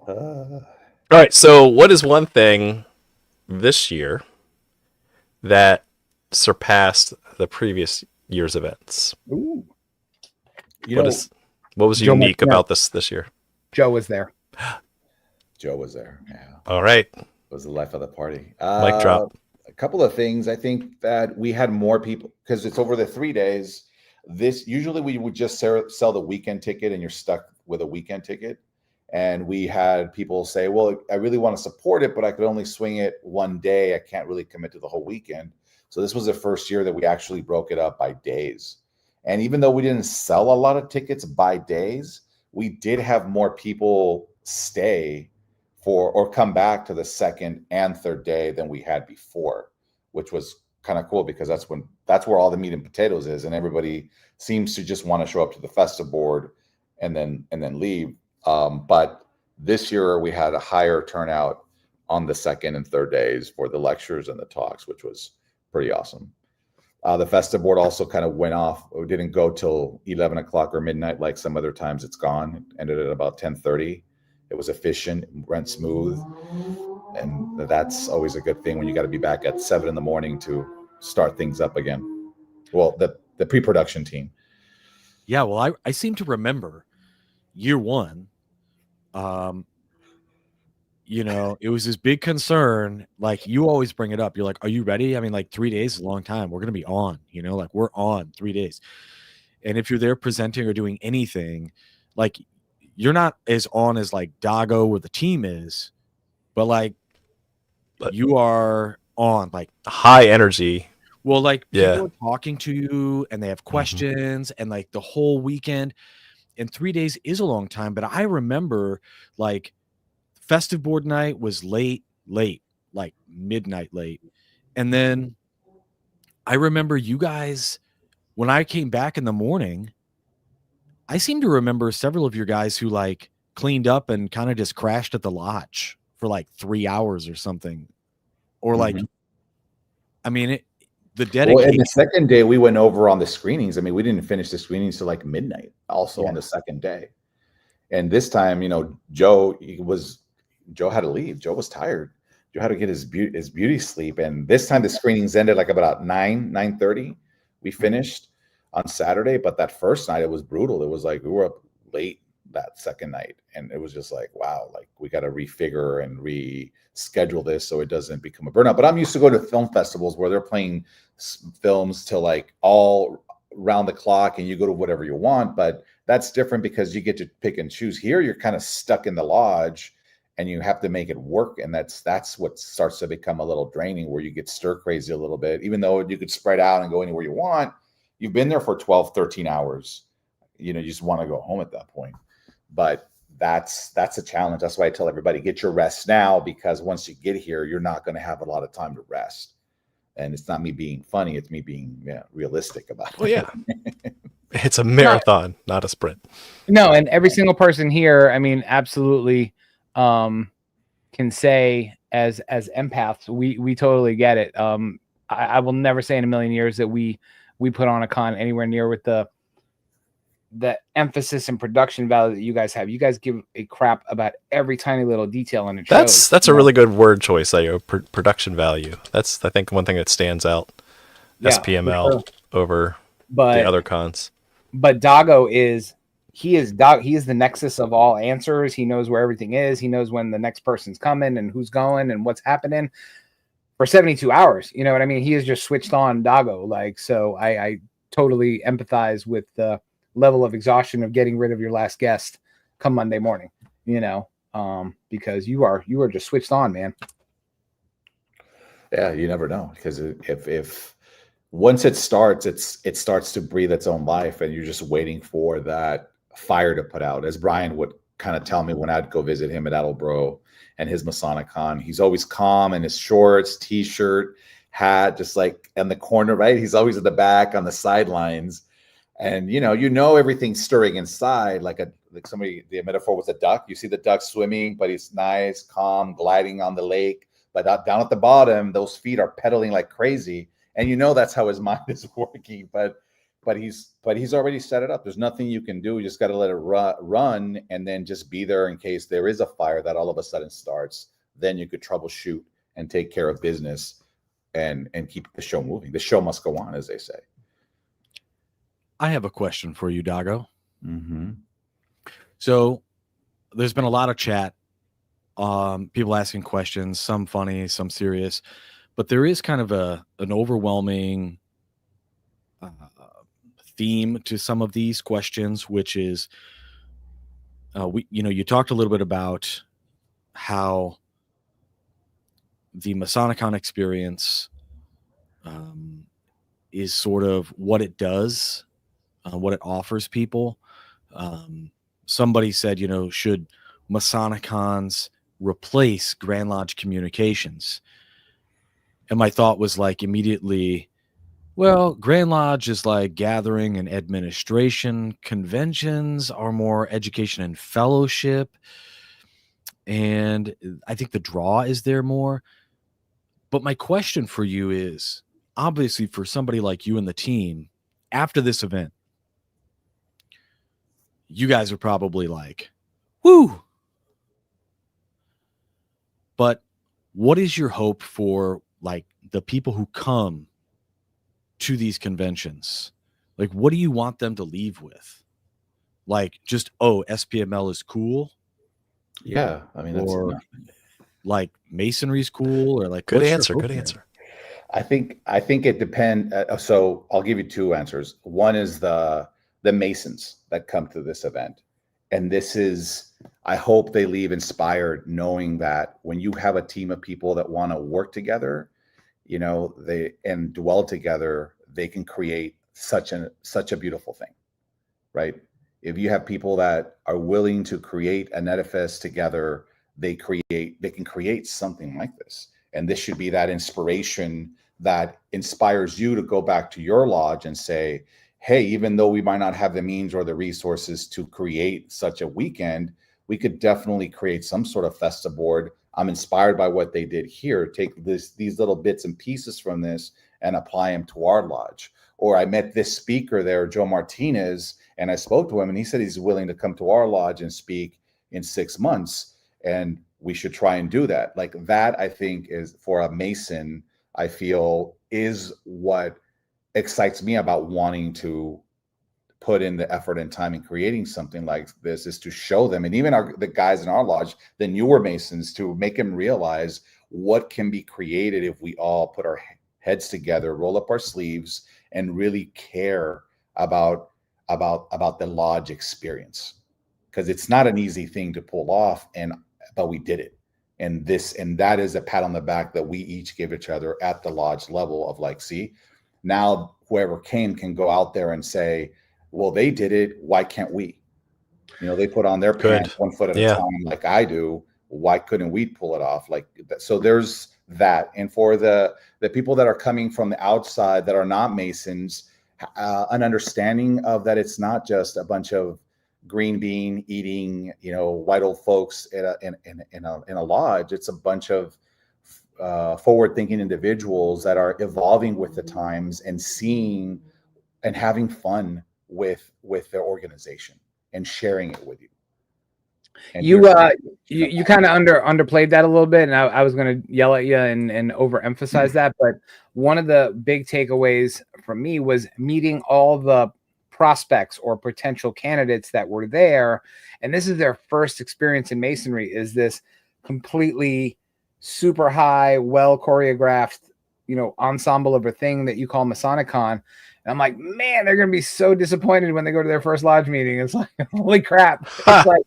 [SPEAKER 1] All right. So, what is one thing this year that surpassed the previous year's events?
[SPEAKER 2] Ooh.
[SPEAKER 1] What was unique about this year?
[SPEAKER 2] Joe was there.
[SPEAKER 4] Joe was there. Yeah.
[SPEAKER 1] All right.
[SPEAKER 4] It was the life of the party.
[SPEAKER 1] Mic drop.
[SPEAKER 4] A couple of things. I think that we had more people because it's over the 3 days. This usually we would just sell the weekend ticket and you're stuck with a weekend ticket. And we had people say, well, I really want to support it, but I could only swing it one day. I can't really commit to the whole weekend. So this was the first year that we actually broke it up by days. And even though we didn't sell a lot of tickets by days, we did have more people stay for or come back to the second and third day than we had before, which was kind of cool because that's where all the meat and potatoes is, and everybody seems to just want to show up to the festive board and then leave. But this year we had a higher turnout on the second and third days for the lectures and the talks, which was pretty awesome. The festive board also kind of went off. It didn't go till 11 o'clock or midnight like some other times it's gone. It ended at about 10:30. It was efficient, went smooth. And that's always a good thing when you got to be back at 7 in the morning to start things up again. Well, the pre-production team.
[SPEAKER 3] Yeah, well, I seem to remember year one, it was this big concern. Like, you always bring it up. You're like, are you ready? I mean, like 3 days is a long time. We're going to be on, like we're on 3 days. And if you're there presenting or doing anything, like you're not as on as like Dago or the team is, but like you are on like
[SPEAKER 1] high energy.
[SPEAKER 3] Well, like
[SPEAKER 1] Yeah.
[SPEAKER 3] people are talking to you and they have questions and like the whole weekend. And 3 days is a long time. But I remember like festive board night was late, like midnight late. And then I remember you guys, when I came back in the morning, I seem to remember several of your guys who like cleaned up and kind of just crashed at the lodge for like 3 hours or something. Or like, I mean, the dedication.
[SPEAKER 4] Well, and the second day we went over on the screenings. I mean, we didn't finish the screenings till like midnight also on the second day. And this time, Joe had to leave. Joe was tired. Joe had to get his beauty sleep. And this time the screenings ended like about 9:30. We finished on Saturday, but that first night it was brutal. It was like we were up late that second night, and it was just like, wow, like we got to refigure and reschedule this so it doesn't become a burnout. But I'm used to go to film festivals where they're playing films till like all around the clock, and you go to whatever you want. But that's different because you get to pick and choose. Here you're kind of stuck in the lodge and you have to make it work, and that's what starts to become a little draining, where you get stir crazy a little bit. Even though you could spread out and go anywhere you want, you've been there for 12-13 hours. You just want to go home at that point. But that's a challenge. That's why I tell everybody, get your rest now, because once you get here, you're not going to have a lot of time to rest. And it's not me being funny. It's me being realistic about it.
[SPEAKER 1] Well, yeah. It's a marathon, not a sprint.
[SPEAKER 2] No, and every single person here, I mean, absolutely can say as empaths, we totally get it. I will never say in a million years that we put on a con anywhere near with the emphasis and production value that you guys have. You guys give a crap about every tiny little detail in it.
[SPEAKER 1] That's a really good word choice. Production value. That's, I think, one thing that stands out.
[SPEAKER 2] Yeah,
[SPEAKER 1] SPML over the other cons.
[SPEAKER 2] But Dago is the nexus of all answers. He knows where everything is. He knows when the next person's coming and who's going and what's happening for 72 hours. You know what I mean? He is just switched on Dago. Like, so I totally empathize with the level of exhaustion of getting rid of your last guest come Monday morning, because you are just switched on, man.
[SPEAKER 4] Yeah, you never know, because if once it starts, it starts to breathe its own life, and you're just waiting for that fire to put out. As Brian would kind of tell me when I'd go visit him at Attleboro and his Masonic Con, he's always calm in his shorts, t-shirt, hat, just like in the corner, right? He's always at the back on the sidelines. And everything's stirring inside, like somebody, the metaphor was a duck. You see the duck swimming, but he's nice, calm, gliding on the lake. But down at the bottom, those feet are pedaling like crazy, and that's how his mind is working. But he's already set it up. There's nothing you can do. You just got to let it run, and then just be there in case there is a fire that all of a sudden starts. Then you could troubleshoot and take care of business, and keep the show moving. The show must go on, as they say.
[SPEAKER 3] I have a question for you, Dago.
[SPEAKER 4] Mm-hmm.
[SPEAKER 3] So there's been a lot of chat, people asking questions, some funny, some serious. But there is kind of an overwhelming theme to some of these questions, which is, you talked a little bit about how the Masonicon experience is sort of what it does, what it offers people. Somebody said, should Masonicons replace Grand Lodge communications? And my thought was like immediately, well, Grand Lodge is like gathering and administration. Conventions are more education and fellowship. And I think the draw is there more. But my question for you is, obviously for somebody like you and the team, after this event, you guys are probably like, woo. But what is your hope for like the people who come to these conventions? Like, what do you want them to leave with? Like, just, SPML is cool?
[SPEAKER 4] Yeah. I mean, that's
[SPEAKER 3] or like masonry's cool, or like
[SPEAKER 1] Good
[SPEAKER 3] what's your
[SPEAKER 1] answer.
[SPEAKER 3] hope
[SPEAKER 1] Good
[SPEAKER 3] there?
[SPEAKER 1] answer.
[SPEAKER 4] I think it depends. So I'll give you two answers. One is the Masons that come to this event, and this is, I hope they leave inspired, knowing that when you have a team of people that want to work together, they and dwell together, they can create such a beautiful thing, right? If you have people that are willing to create an edifice together, they can create something like this. And this should be that inspiration that inspires you to go back to your lodge and say, hey, even though we might not have the means or the resources to create such a weekend, we could definitely create some sort of festa board. I'm inspired by what they did here. Take these little bits and pieces from this and apply them to our lodge. Or I met this speaker there, Joe Martinez, and I spoke to him, and he said he's willing to come to our lodge and speak in 6 months. And we should try and do that. Like that, I think, is for a Mason, I feel is what excites me about wanting to put in the effort and time in creating something like this, is to show them, and even the guys in our lodge, the newer Masons, to make them realize what can be created if we all put our heads together, roll up our sleeves, and really care about the lodge experience. Because it's not an easy thing to pull off, but we did it. And that is a pat on the back that we each give each other at the lodge level of like, see, now whoever came can go out there and say, well, they did it, why can't we? They put on their pants 1 foot at a time like I do. Why couldn't we pull it off? Like, so there's that. And for the people that are coming from the outside that are not Masons, an understanding of that it's not just a bunch of green bean eating, white old folks in a lodge. It's a bunch of forward-thinking individuals that are evolving with the times and seeing and having fun with their organization and sharing it with you. And
[SPEAKER 2] you kind of underplayed that a little bit, and I was going to yell at you and overemphasize that. But one of the big takeaways from me was meeting all the prospects or potential candidates that were there, and this is their first experience in Masonry, is this completely super high, well choreographed, ensemble of a thing that you call Masonicon. And I'm like, man, they're going to be so disappointed when they go to their first lodge meeting. It's like, holy crap. It's like,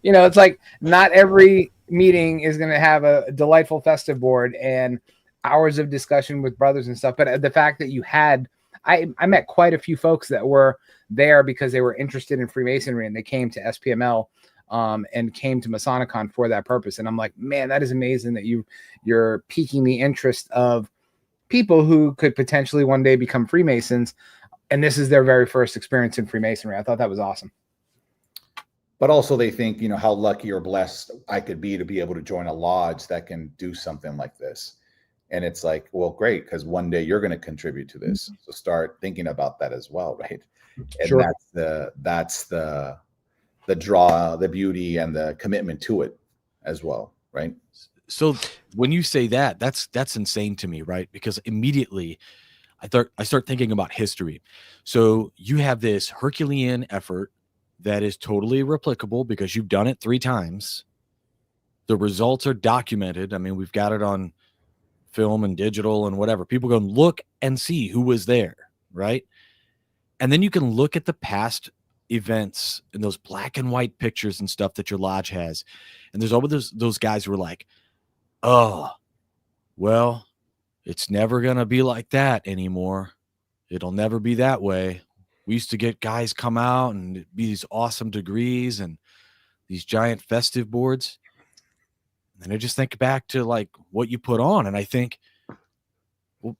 [SPEAKER 2] it's like not every meeting is going to have a delightful festive board and hours of discussion with brothers and stuff. But the fact that you had, I met quite a few folks that were there because they were interested in Freemasonry, and they came to SPML and came to Masonicon for that purpose. And I'm like, man, that is amazing that you're piquing the interest of people who could potentially one day become Freemasons, and this is their very first experience in Freemasonry. I thought that was awesome.
[SPEAKER 4] But also they think, how lucky or blessed I could be to be able to join a lodge that can do something like this. And it's like, well, great, because one day you're going to contribute to this. So start thinking about that as well, right? And
[SPEAKER 2] sure.
[SPEAKER 4] That's the draw, the beauty, and the commitment to it as well, right?
[SPEAKER 3] So when you say that, that's insane to me, right? Because immediately I start thinking about history. So you have this Herculean effort that is totally replicable because you've done it 3 times. The results are documented. I mean, we've got it on film and digital and whatever. People go look and see who was there, right? And then you can look at the past events and those black and white pictures and stuff that your lodge has. And there's always those guys who are like, oh, well, it's never going to be like that anymore. It'll never be that way. We used to get guys come out and it'd be these awesome degrees and these giant festive boards. And I just think back to like what you put on. And I think, well,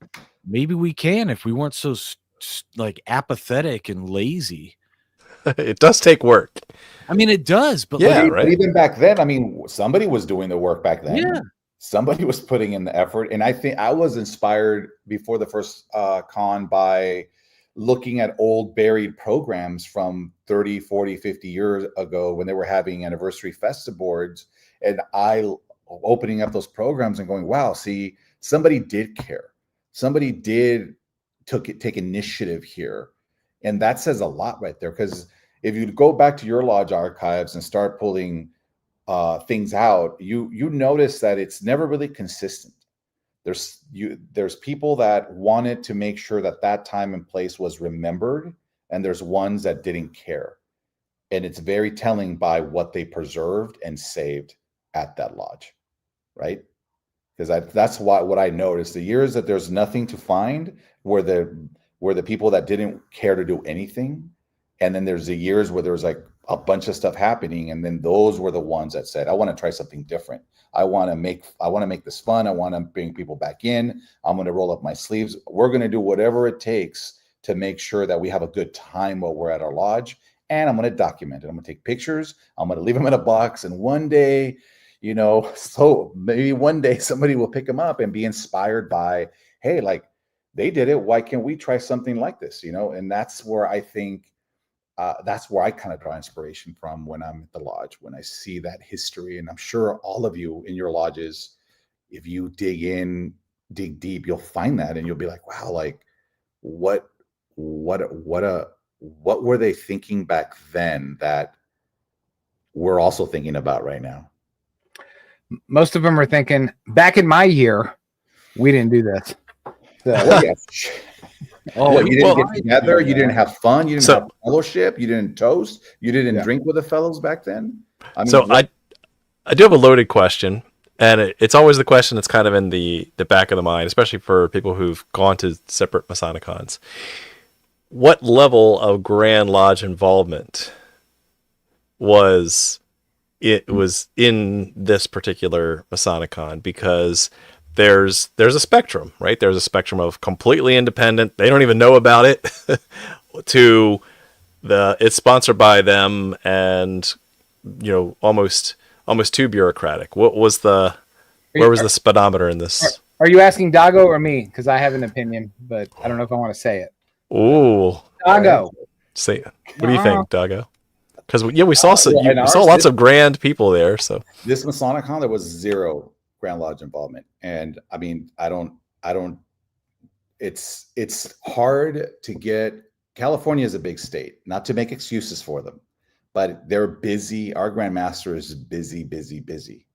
[SPEAKER 3] maybe we can if we weren't so like apathetic and lazy.
[SPEAKER 1] It does take work.
[SPEAKER 3] I mean, it does, but
[SPEAKER 1] Yeah,
[SPEAKER 3] like,
[SPEAKER 1] right.
[SPEAKER 4] Even back then, I mean, somebody was doing the work back then.
[SPEAKER 3] Yeah.
[SPEAKER 4] Somebody was putting in the effort. And I think I was inspired before the first con by looking at old buried programs from 30, 40, 50 years ago when they were having anniversary festa boards. And I opening up those programs and going, wow, see, somebody did care. Somebody did take initiative here. And that says a lot right there. Because if you go back to your lodge archives and start pulling things out, you notice that it's never really consistent. There's people that wanted to make sure that time and place was remembered, and there's ones that didn't care. And it's very telling by what they preserved and saved at that lodge, right? Because that's what I noticed. The years that there's nothing to find were the people that didn't care to do anything. And then there's the years where there was like a bunch of stuff happening. And then those were the ones that said, I want to try something different. I want to make this fun. I want to bring people back in. I'm going to roll up my sleeves. We're going to do whatever it takes to make sure that we have a good time while we're at our lodge. And I'm going to document it. I'm going to take pictures. I'm going to leave them in a box. And one day, so maybe one day somebody will pick them up and be inspired by, hey, like they did it. Why can't we try something like this? And that's where I think, that's where I kind of draw inspiration from when I'm at the lodge, when I see that history. And I'm sure all of you in your lodges, if you dig deep, you'll find that and you'll be like, wow, like what were they thinking back then that we're also thinking about right now?
[SPEAKER 2] Most of them are thinking, back in my year, we didn't do this. So,
[SPEAKER 4] you didn't get together. You didn't have fun. You didn't have fellowship. You didn't toast. You didn't drink with the fellows back then. I mean,
[SPEAKER 1] I do have a loaded question, and it's always the question that's kind of in the back of the mind, especially for people who've gone to separate Masonicons. What level of Grand Lodge involvement was in this particular Masonicon? Because there's a spectrum, right? There's a spectrum of completely independent, they don't even know about it, to it's sponsored by them and almost too bureaucratic. Where was the speedometer in this?
[SPEAKER 2] Are you asking Dago or me? Because I have an opinion, but I don't know if I want to say it.
[SPEAKER 1] Ooh,
[SPEAKER 2] Dago.
[SPEAKER 1] Say it. What do you think, Dago? Because we saw lots of grand people there. So
[SPEAKER 4] this Masonicon, there was zero Grand Lodge involvement, and I mean, I don't. It's hard to get. California is a big state. Not to make excuses for them, but they're busy. Our Grand Master is busy,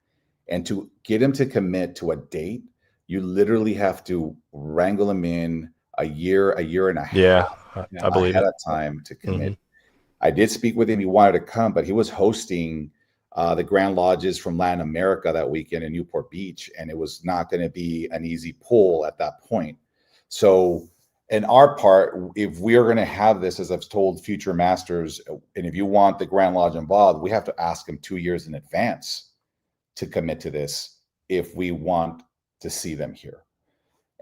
[SPEAKER 4] and to get him to commit to a date, you literally have to wrangle him in a year and a half.
[SPEAKER 1] Yeah, I believe
[SPEAKER 4] ahead
[SPEAKER 1] it.
[SPEAKER 4] of time to commit.
[SPEAKER 1] Mm-hmm.
[SPEAKER 4] I did speak with him. He wanted to come, but he was hosting the Grand Lodges from Latin America that weekend in Newport Beach, and it was not going to be an easy pull at that point. So in our part, if we are going to have this, as I've told future masters, and if you want the Grand Lodge involved, we have to ask them 2 years in advance to commit to this if we want to see them here.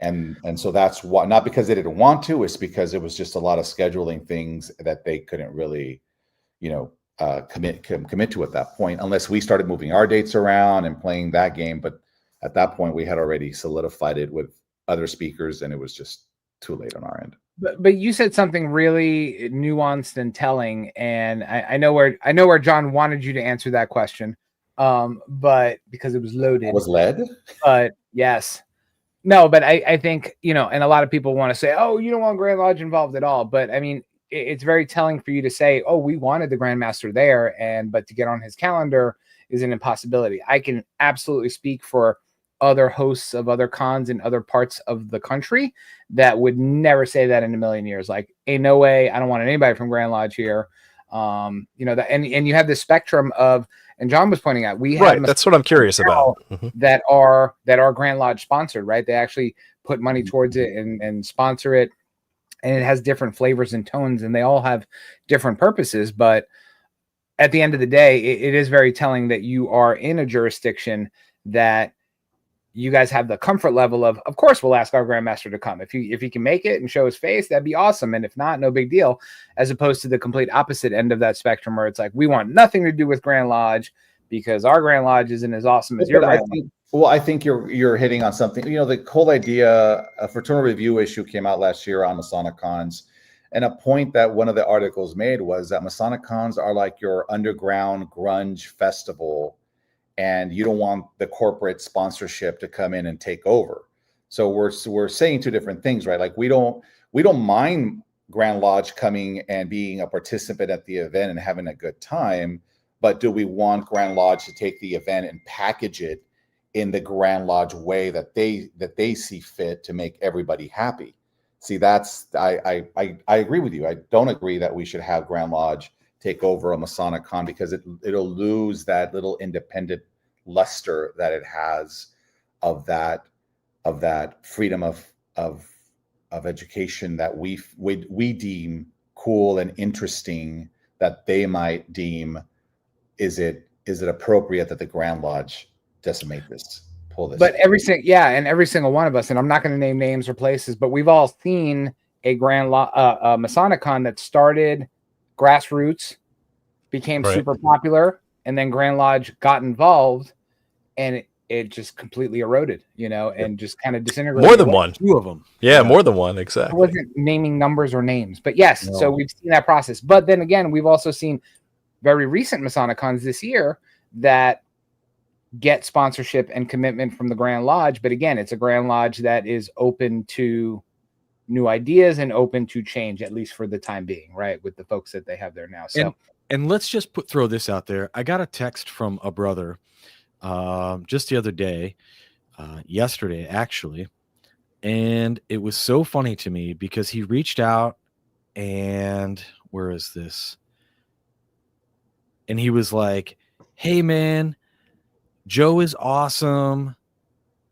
[SPEAKER 4] And so that's why, not because they didn't want to, it's because it was just a lot of scheduling things that they couldn't really, commit to at that point, unless we started moving our dates around and playing that game. But at that point, we had already solidified it with other speakers, and it was just too late on our end.
[SPEAKER 2] But you said something really nuanced and telling, and I know where John wanted you to answer that question, but because it was loaded.
[SPEAKER 4] I was led.
[SPEAKER 2] But yes. No, but I think, and a lot of people want to say, oh, you don't want Grand Lodge involved at all. But I mean, it's very telling for you to say, oh, we wanted the Grand Master there, but to get on his calendar is an impossibility. I can absolutely speak for other hosts of other cons in other parts of the country that would never say that in a million years. Like, ain't no way, I don't want anybody from Grand Lodge here. You know, that, and you have the spectrum of, and John was pointing out, we have
[SPEAKER 1] That's what I'm curious about.
[SPEAKER 2] that are Grand Lodge sponsored, right? They actually put money towards it and sponsor it, and it has different flavors and tones, and they all have different purposes. But at the end of the day, it is very telling that you are in a jurisdiction that you guys have the comfort level of course, we'll ask our Grandmaster to come. If he can make it and show his face, that'd be awesome. And if not, no big deal. As opposed to the complete opposite end of that spectrum, where it's like, we want nothing to do with Grand Lodge because our Grand Lodge isn't as awesome as your Grand Lodge.
[SPEAKER 4] Well, I think you're hitting on something. You know, the whole idea, a fraternal review issue came out last year on Masonicons, and a point that one of the articles made was that Masonicons are like your underground grunge festival, and you don't want the corporate sponsorship to come in and take over. So we're saying two different things, right? Like we don't mind Grand Lodge coming and being a participant at the event and having a good time, but do we want Grand Lodge to take the event and package it in the Grand Lodge way that they see fit to make everybody happy? See, that's I agree with you. I don't agree that we should have Grand Lodge take over a Masonic Con, because it'll lose that little independent luster that it has of that freedom of education that we deem cool and interesting, that they might deem, is it appropriate that the Grand Lodge decimate this, pull this?
[SPEAKER 2] But every single one of us, and I'm not going to name names or places, but we've all seen a Masonic Con that started grassroots, became super popular, and then Grand Lodge got involved, and it just completely eroded, you know, and just kind of disintegrated.
[SPEAKER 1] More than one.
[SPEAKER 3] Two of them.
[SPEAKER 1] Yeah, more than one, exactly.
[SPEAKER 2] I wasn't naming numbers or names, but yes, so we've seen that process. But then again, we've also seen very recent Masonicons this year that get sponsorship and commitment from the Grand Lodge. But again, it's a Grand Lodge that is open to new ideas and open to change, at least for the time being, right? With the folks that they have there now. So,
[SPEAKER 3] and let's just throw this out there. I got a text from a brother just the other day, yesterday actually, and it was so funny to me because he reached out, and where is this? And he was like, "Hey man, Joe is awesome.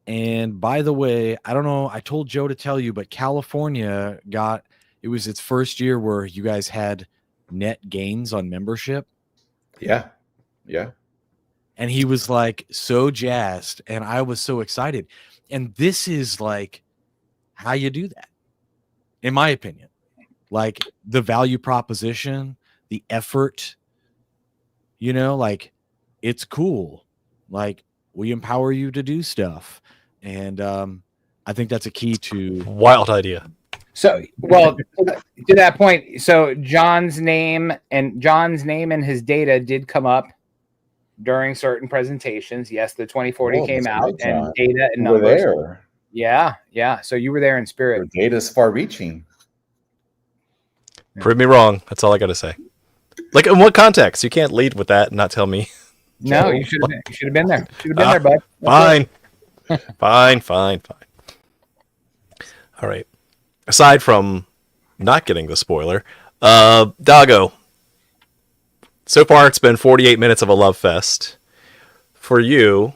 [SPEAKER 3] And by the way, I don't know, I told Joe to tell you, but California it was its first year where you guys had net gains on membership."
[SPEAKER 4] Yeah.
[SPEAKER 3] And he was like so jazzed, and I was so excited. And this is like how you do that, in my opinion. Like the value proposition, the effort, you know, like it's cool. Like we empower you to do stuff. And I think that's a key to
[SPEAKER 1] wild idea.
[SPEAKER 2] So, well, to that point, so John's name and his data did come up during certain presentations. Yes, the 2040 came out, and data and numbers.
[SPEAKER 4] Were there.
[SPEAKER 2] Yeah. So you were there in spirit.
[SPEAKER 4] Your data's far-reaching.
[SPEAKER 1] Prove me wrong. That's all I got to say. Like, in what context? You can't lead with that and not tell me.
[SPEAKER 2] No, you should have been there. Should have been there, bud.
[SPEAKER 1] Fine. All right. Aside from not getting the spoiler, Dago. So far, it's been 48 minutes of a love fest. For you,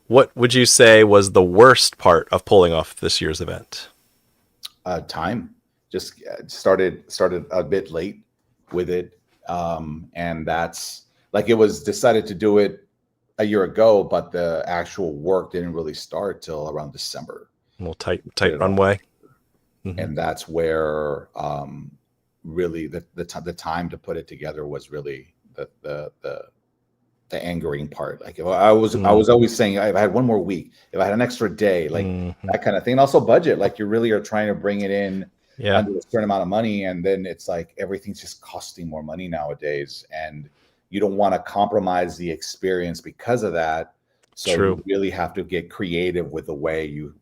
[SPEAKER 1] what would you say was the worst part of pulling off this year's event?
[SPEAKER 4] Time. Just started a bit late with it, and that's like, it was decided to do it a year ago, but the actual work didn't really start till around December.
[SPEAKER 1] A little tight runway.
[SPEAKER 4] Mm-hmm. And that's where really the time to put it together was really the angering part. Like, if I was always saying, if I had one more week, if I had an extra day, like that kind of thing. And also budget, like you really are trying to bring it in under a certain amount of money, and then it's like everything's just costing more money nowadays, and you don't want to compromise the experience because of that. So you really have to get creative with the way you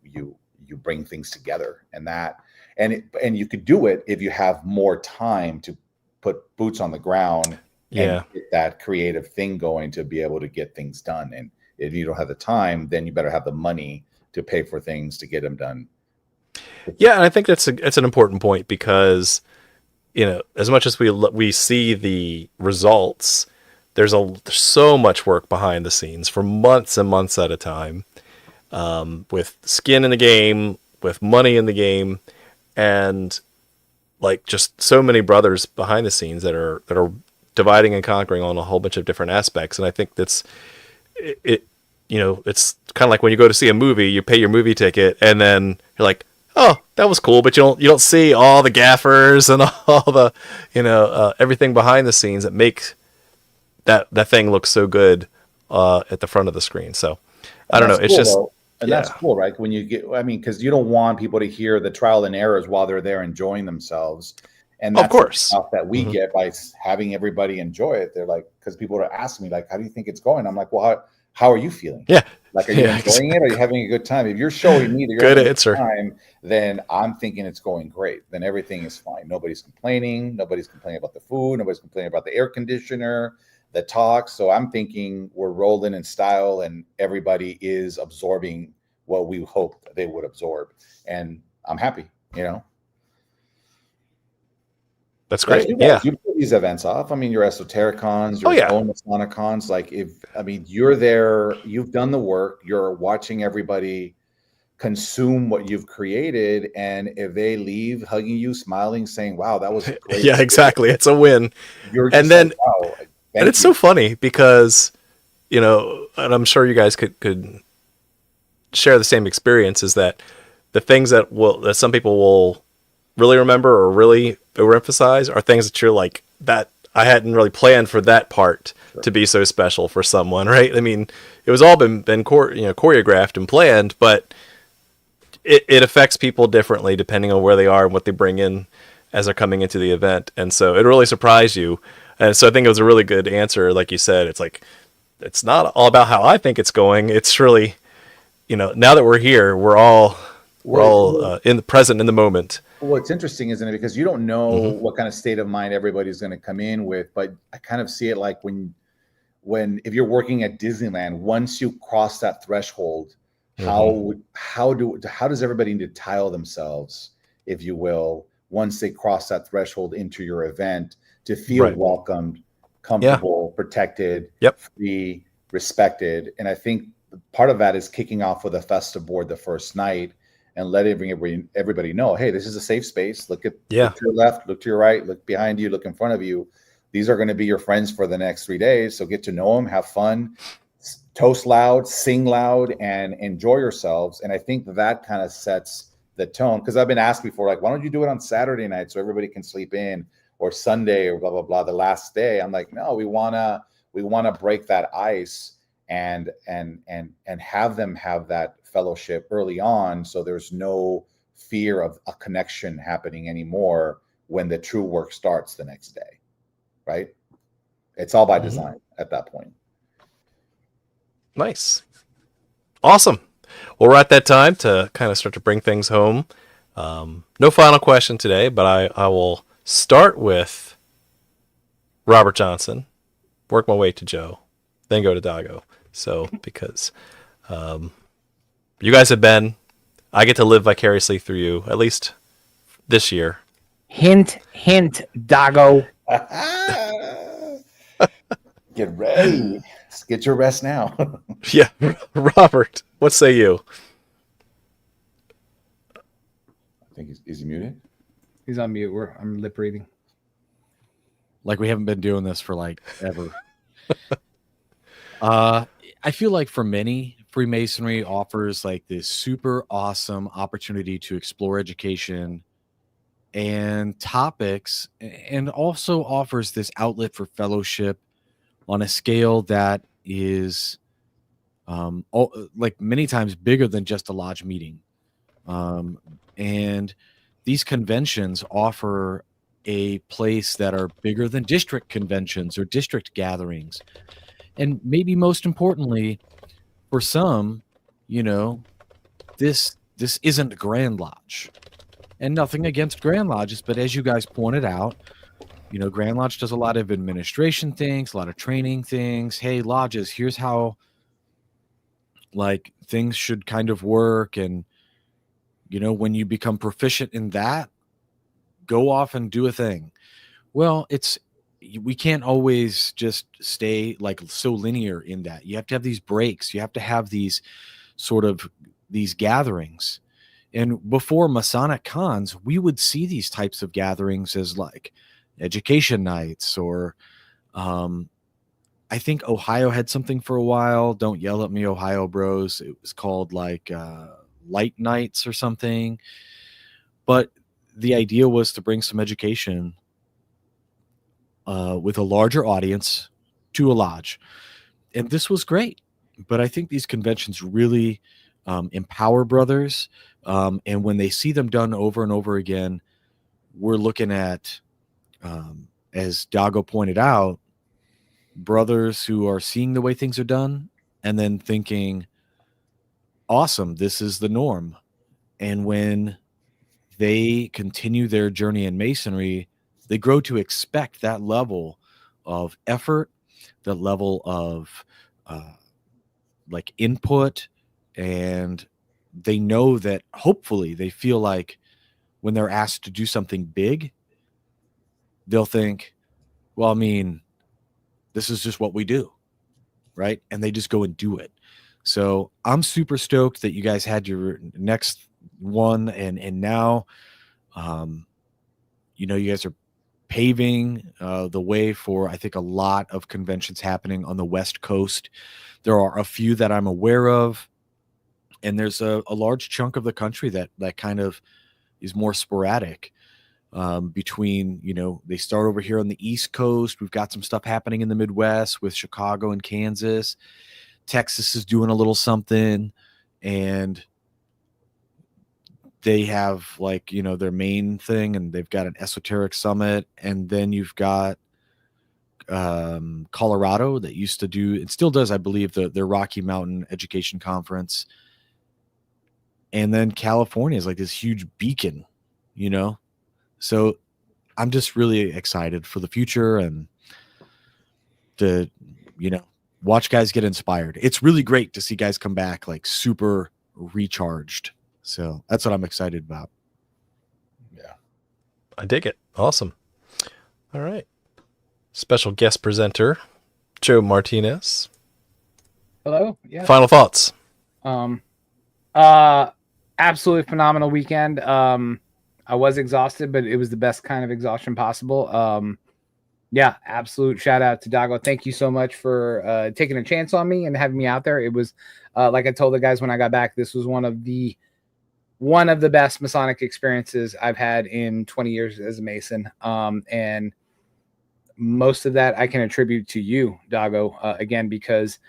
[SPEAKER 4] bring things together, and you could do it if you have more time to put boots on the ground and get that creative thing going to be able to get things done. And If you don't have the time, then you better have the money to pay for things to get them done.
[SPEAKER 1] Yeah, and I think it's an important point because, as much as we see the results, there's so much work behind the scenes for months and months at a time, with skin in the game, with money in the game, and like just so many brothers behind the scenes that are dividing and conquering on a whole bunch of different aspects. And I think that's it. It's kind of like when you go to see a movie, you pay your movie ticket, and then you're like, oh, that was cool, but you don't see all the gaffers and all the everything behind the scenes that makes that thing look so good at the front of the screen. So I don't know. It's just
[SPEAKER 4] that's cool, right? When you get, because you don't want people to hear the trial and errors while they're there enjoying themselves. And that's
[SPEAKER 1] of course
[SPEAKER 4] the stuff that we get by having everybody enjoy it. They're like, because people are asking me, like, how do you think it's going? I'm like, well, how are you feeling?
[SPEAKER 1] Yeah.
[SPEAKER 4] Like, are you enjoying it? Are you having a good time? If you're showing me that you're
[SPEAKER 1] good
[SPEAKER 4] having
[SPEAKER 1] answer.
[SPEAKER 4] a good time, then I'm thinking it's going great. Then everything is fine. Nobody's complaining. Nobody's complaining about the food. Nobody's complaining about the air conditioner, the talk. So I'm thinking we're rolling in style and everybody is absorbing what we hoped they would absorb. And I'm happy,
[SPEAKER 1] That's great.
[SPEAKER 4] You pull these events off. Your Esotericons, your own Masonicons. Like, you're there, you've done the work, you're watching everybody consume what you've created, and if they leave hugging you, smiling, saying, "Wow, that was great."
[SPEAKER 1] Yeah, exactly. It's a win.
[SPEAKER 4] You're just wow,
[SPEAKER 1] and it's so funny because, and I'm sure you guys could share the same experience, is that the things that some people will really remember or really overemphasize are things that you're like, that I hadn't really planned for that part to be so special for someone, right? It was all been choreographed and planned, but it affects people differently depending on where they are and what they bring in as they're coming into the event. And so it really surprised you. And so I think it was a really good answer. Like you said, it's like, it's not all about how I think it's going. It's really, now that we're here, we're all in the present, in the moment.
[SPEAKER 4] Well, it's interesting, isn't it? Because you don't know what kind of state of mind everybody's going to come in with, but I kind of see it like when if you're working at Disneyland, once you cross that threshold, how does everybody need to tile themselves, if you will, once they cross that threshold into your event to feel welcomed, comfortable, protected, free, respected. And I think part of that is kicking off with a festive board the first night and letting everybody know, hey, this is a safe space. Look to your left, look to your right, look behind you, look in front of you. These are going to be your friends for the next 3 days. So get to know them, have fun, toast loud, sing loud, and enjoy yourselves. And I think that kind of sets the tone. Because I've been asked before, like, why don't you do it on Saturday night so everybody can sleep in, or Sunday, or blah, blah, blah, the last day? I'm like, no, we want to break that ice and have them have that fellowship early on, so there's no fear of a connection happening anymore when the true work starts the next day, right? It's all by design at that point.
[SPEAKER 1] Nice. Awesome. Well, we're at that time to kind of start to bring things home. No final question today, but I will start with Robert Johnson, work my way to Joe, then go to Dago. So, because you guys I get to live vicariously through you, at least this year.
[SPEAKER 2] Hint, hint, Dago.
[SPEAKER 4] Get ready. Get your rest now.
[SPEAKER 1] Yeah. Robert, what say you?
[SPEAKER 4] I think is he muted?
[SPEAKER 2] He's on mute. I'm lip reading.
[SPEAKER 3] Like we haven't been doing this for like ever. I feel like for many, Freemasonry offers like this super awesome opportunity to explore education and topics, and also offers this outlet for fellowship on a scale that is like many times bigger than just a lodge meeting. And these conventions offer a place that are bigger than district conventions or district gatherings. And maybe most importantly, for some, this isn't Grand Lodge. And nothing against Grand Lodges, but as you guys pointed out, Grand Lodge does a lot of administration things, a lot of training things. Hey, lodges, here's how like things should kind of work. And, you know, when you become proficient in that, go off and do a thing. Well, we can't always just stay like so linear in that. You have to have these breaks. You have to have these sort of these gatherings. And before Masonic cons, we would see these types of gatherings as like education nights, or I think Ohio had something for a while. Don't yell at me, Ohio bros. It was called like light nights or something. But the idea was to bring some education with a larger audience to a lodge. And this was great. But I think these conventions really empower brothers. And when they see them done over and over again, we're looking at, as Dago pointed out, brothers who are seeing the way things are done and then thinking, awesome, this is the norm. And when they continue their journey in Masonry, they grow to expect that level of effort, that level of like input, and they know that hopefully they feel like when they're asked to do something big, they'll think, well, I mean, this is just what we do, right? And they just go and do it. So I'm super stoked that you guys had your next one, and now, you know, you guys are paving the way for, I think, a lot of conventions happening on the West Coast. There are a few that I'm aware of, and there's a large chunk of the country that kind of is more sporadic. Between, you know, they start over here on the East Coast. We've got some stuff happening in the Midwest with Chicago and Kansas. Texas is doing a little something, and they have, like, you know, their main thing, and they've got an esoteric summit. And then you've got Colorado that used to do, it still does, I believe, their Rocky Mountain Education Conference. And then California is like this huge beacon, you know? So I'm just really excited for the future and to, you know, watch guys get inspired. It's really great to see guys come back like super recharged. So that's what I'm excited about.
[SPEAKER 4] Yeah.
[SPEAKER 1] I dig it. Awesome. All right. Special guest presenter, Joe Martinez.
[SPEAKER 2] Hello. Yeah.
[SPEAKER 1] Final thoughts.
[SPEAKER 2] Absolutely phenomenal weekend. I was exhausted, but it was the best kind of exhaustion possible. Yeah, absolute shout out to Dago. Thank you so much for taking a chance on me and having me out there. It was like I told the guys when I got back, this was one of the best Masonic experiences I've had in 20 years as a Mason. And most of that I can attribute to you, Dago, again, because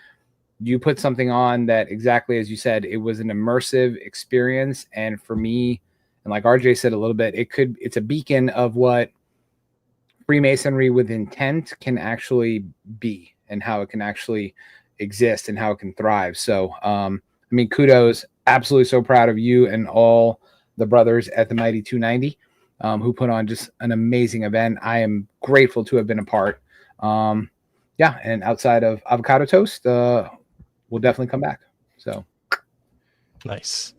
[SPEAKER 2] you put something on that, exactly as you said, it was an immersive experience. And for me, and like RJ said a little bit, it's a beacon of what Freemasonry with intent can actually be, and how it can actually exist, and how it can thrive. So, I mean, kudos. Absolutely so proud of you and all the brothers at the Mighty 290 who put on just an amazing event. I am grateful to have been a part. Yeah, and outside of avocado toast, we'll definitely come back. So
[SPEAKER 1] Nice.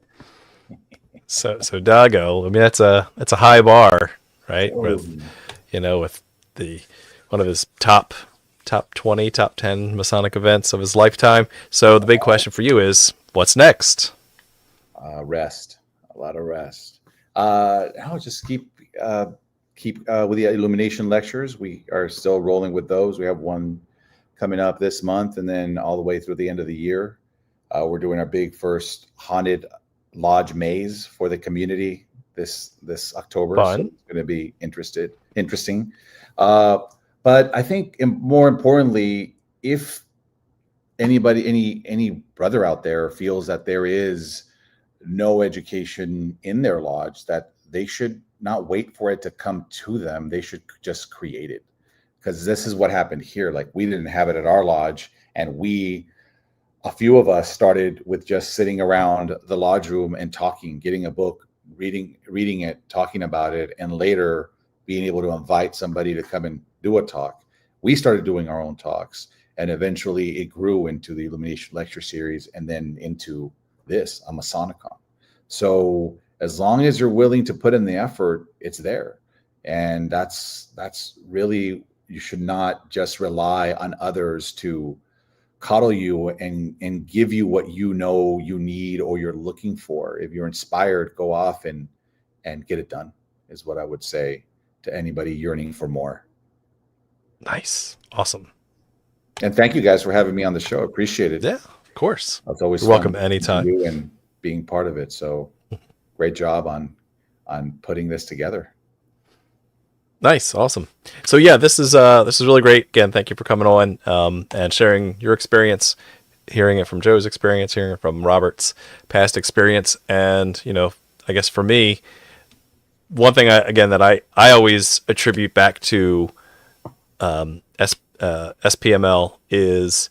[SPEAKER 1] So Dago, I mean, that's a high bar, right?
[SPEAKER 4] Oh.
[SPEAKER 1] With, you know, with the one of his top 20, top 10 Masonic events of his lifetime. So the big question for you is, what's next?
[SPEAKER 4] Rest, a lot of rest. I'll just keep with the illumination lectures. We are still rolling with those. We have one coming up this month, and then all the way through the end of the year. We're doing our big first haunted lodge maze for the community this October.
[SPEAKER 1] Fun.
[SPEAKER 4] So it's going to be interesting. But I think more importantly, if anybody, any brother out there feels that there is no education in their lodge, that they should not wait for it to come to them. They should just create it. Because this is what happened here. Like, we didn't have it at our lodge, and a few of us started with just sitting around the lodge room and talking, getting a book, reading it, talking about it, and later being able to invite somebody to come and do a talk. We started doing our own talks, And eventually it grew into the Illumination Lecture Series and then into this, a Masonicon. So as long as you're willing to put in the effort, it's there. And that's really, you should not just rely on others to coddle you and give you what you know you need or you're looking for. If you're inspired, go off and get it done, is what I would say to anybody yearning for more.
[SPEAKER 1] Nice. Awesome.
[SPEAKER 4] And thank you guys for having me on the show. Appreciate it.
[SPEAKER 1] Yeah, of course.
[SPEAKER 4] It's always
[SPEAKER 1] You're welcome anytime.
[SPEAKER 4] You and being part of it. So great job on putting this together.
[SPEAKER 1] Nice, awesome. So yeah, this is really great. Again, thank you for coming on and sharing your experience, hearing it from Joe's experience, hearing it from Robert's past experience, and I guess for me, one thing that I always attribute back to SPML is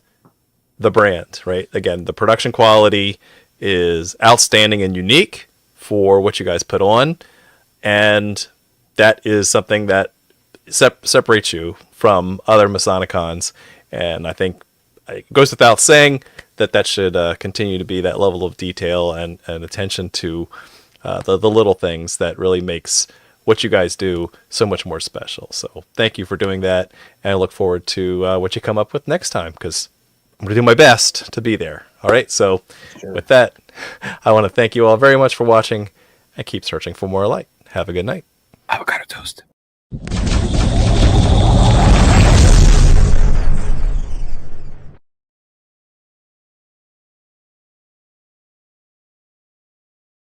[SPEAKER 1] the brand, right? Again, the production quality is outstanding and unique for what you guys put on, and that is something that separates you from other Masonicons. And I think it goes without saying that should continue to be that level of detail and attention to the little things that really makes what you guys do so much more special. So thank you for doing that. And I look forward to what you come up with next time, because I'm going to do my best to be there. All right. So with that, I want to thank you all very much for watching, and keep searching for more light. Have a good night.
[SPEAKER 2] Avocado toast.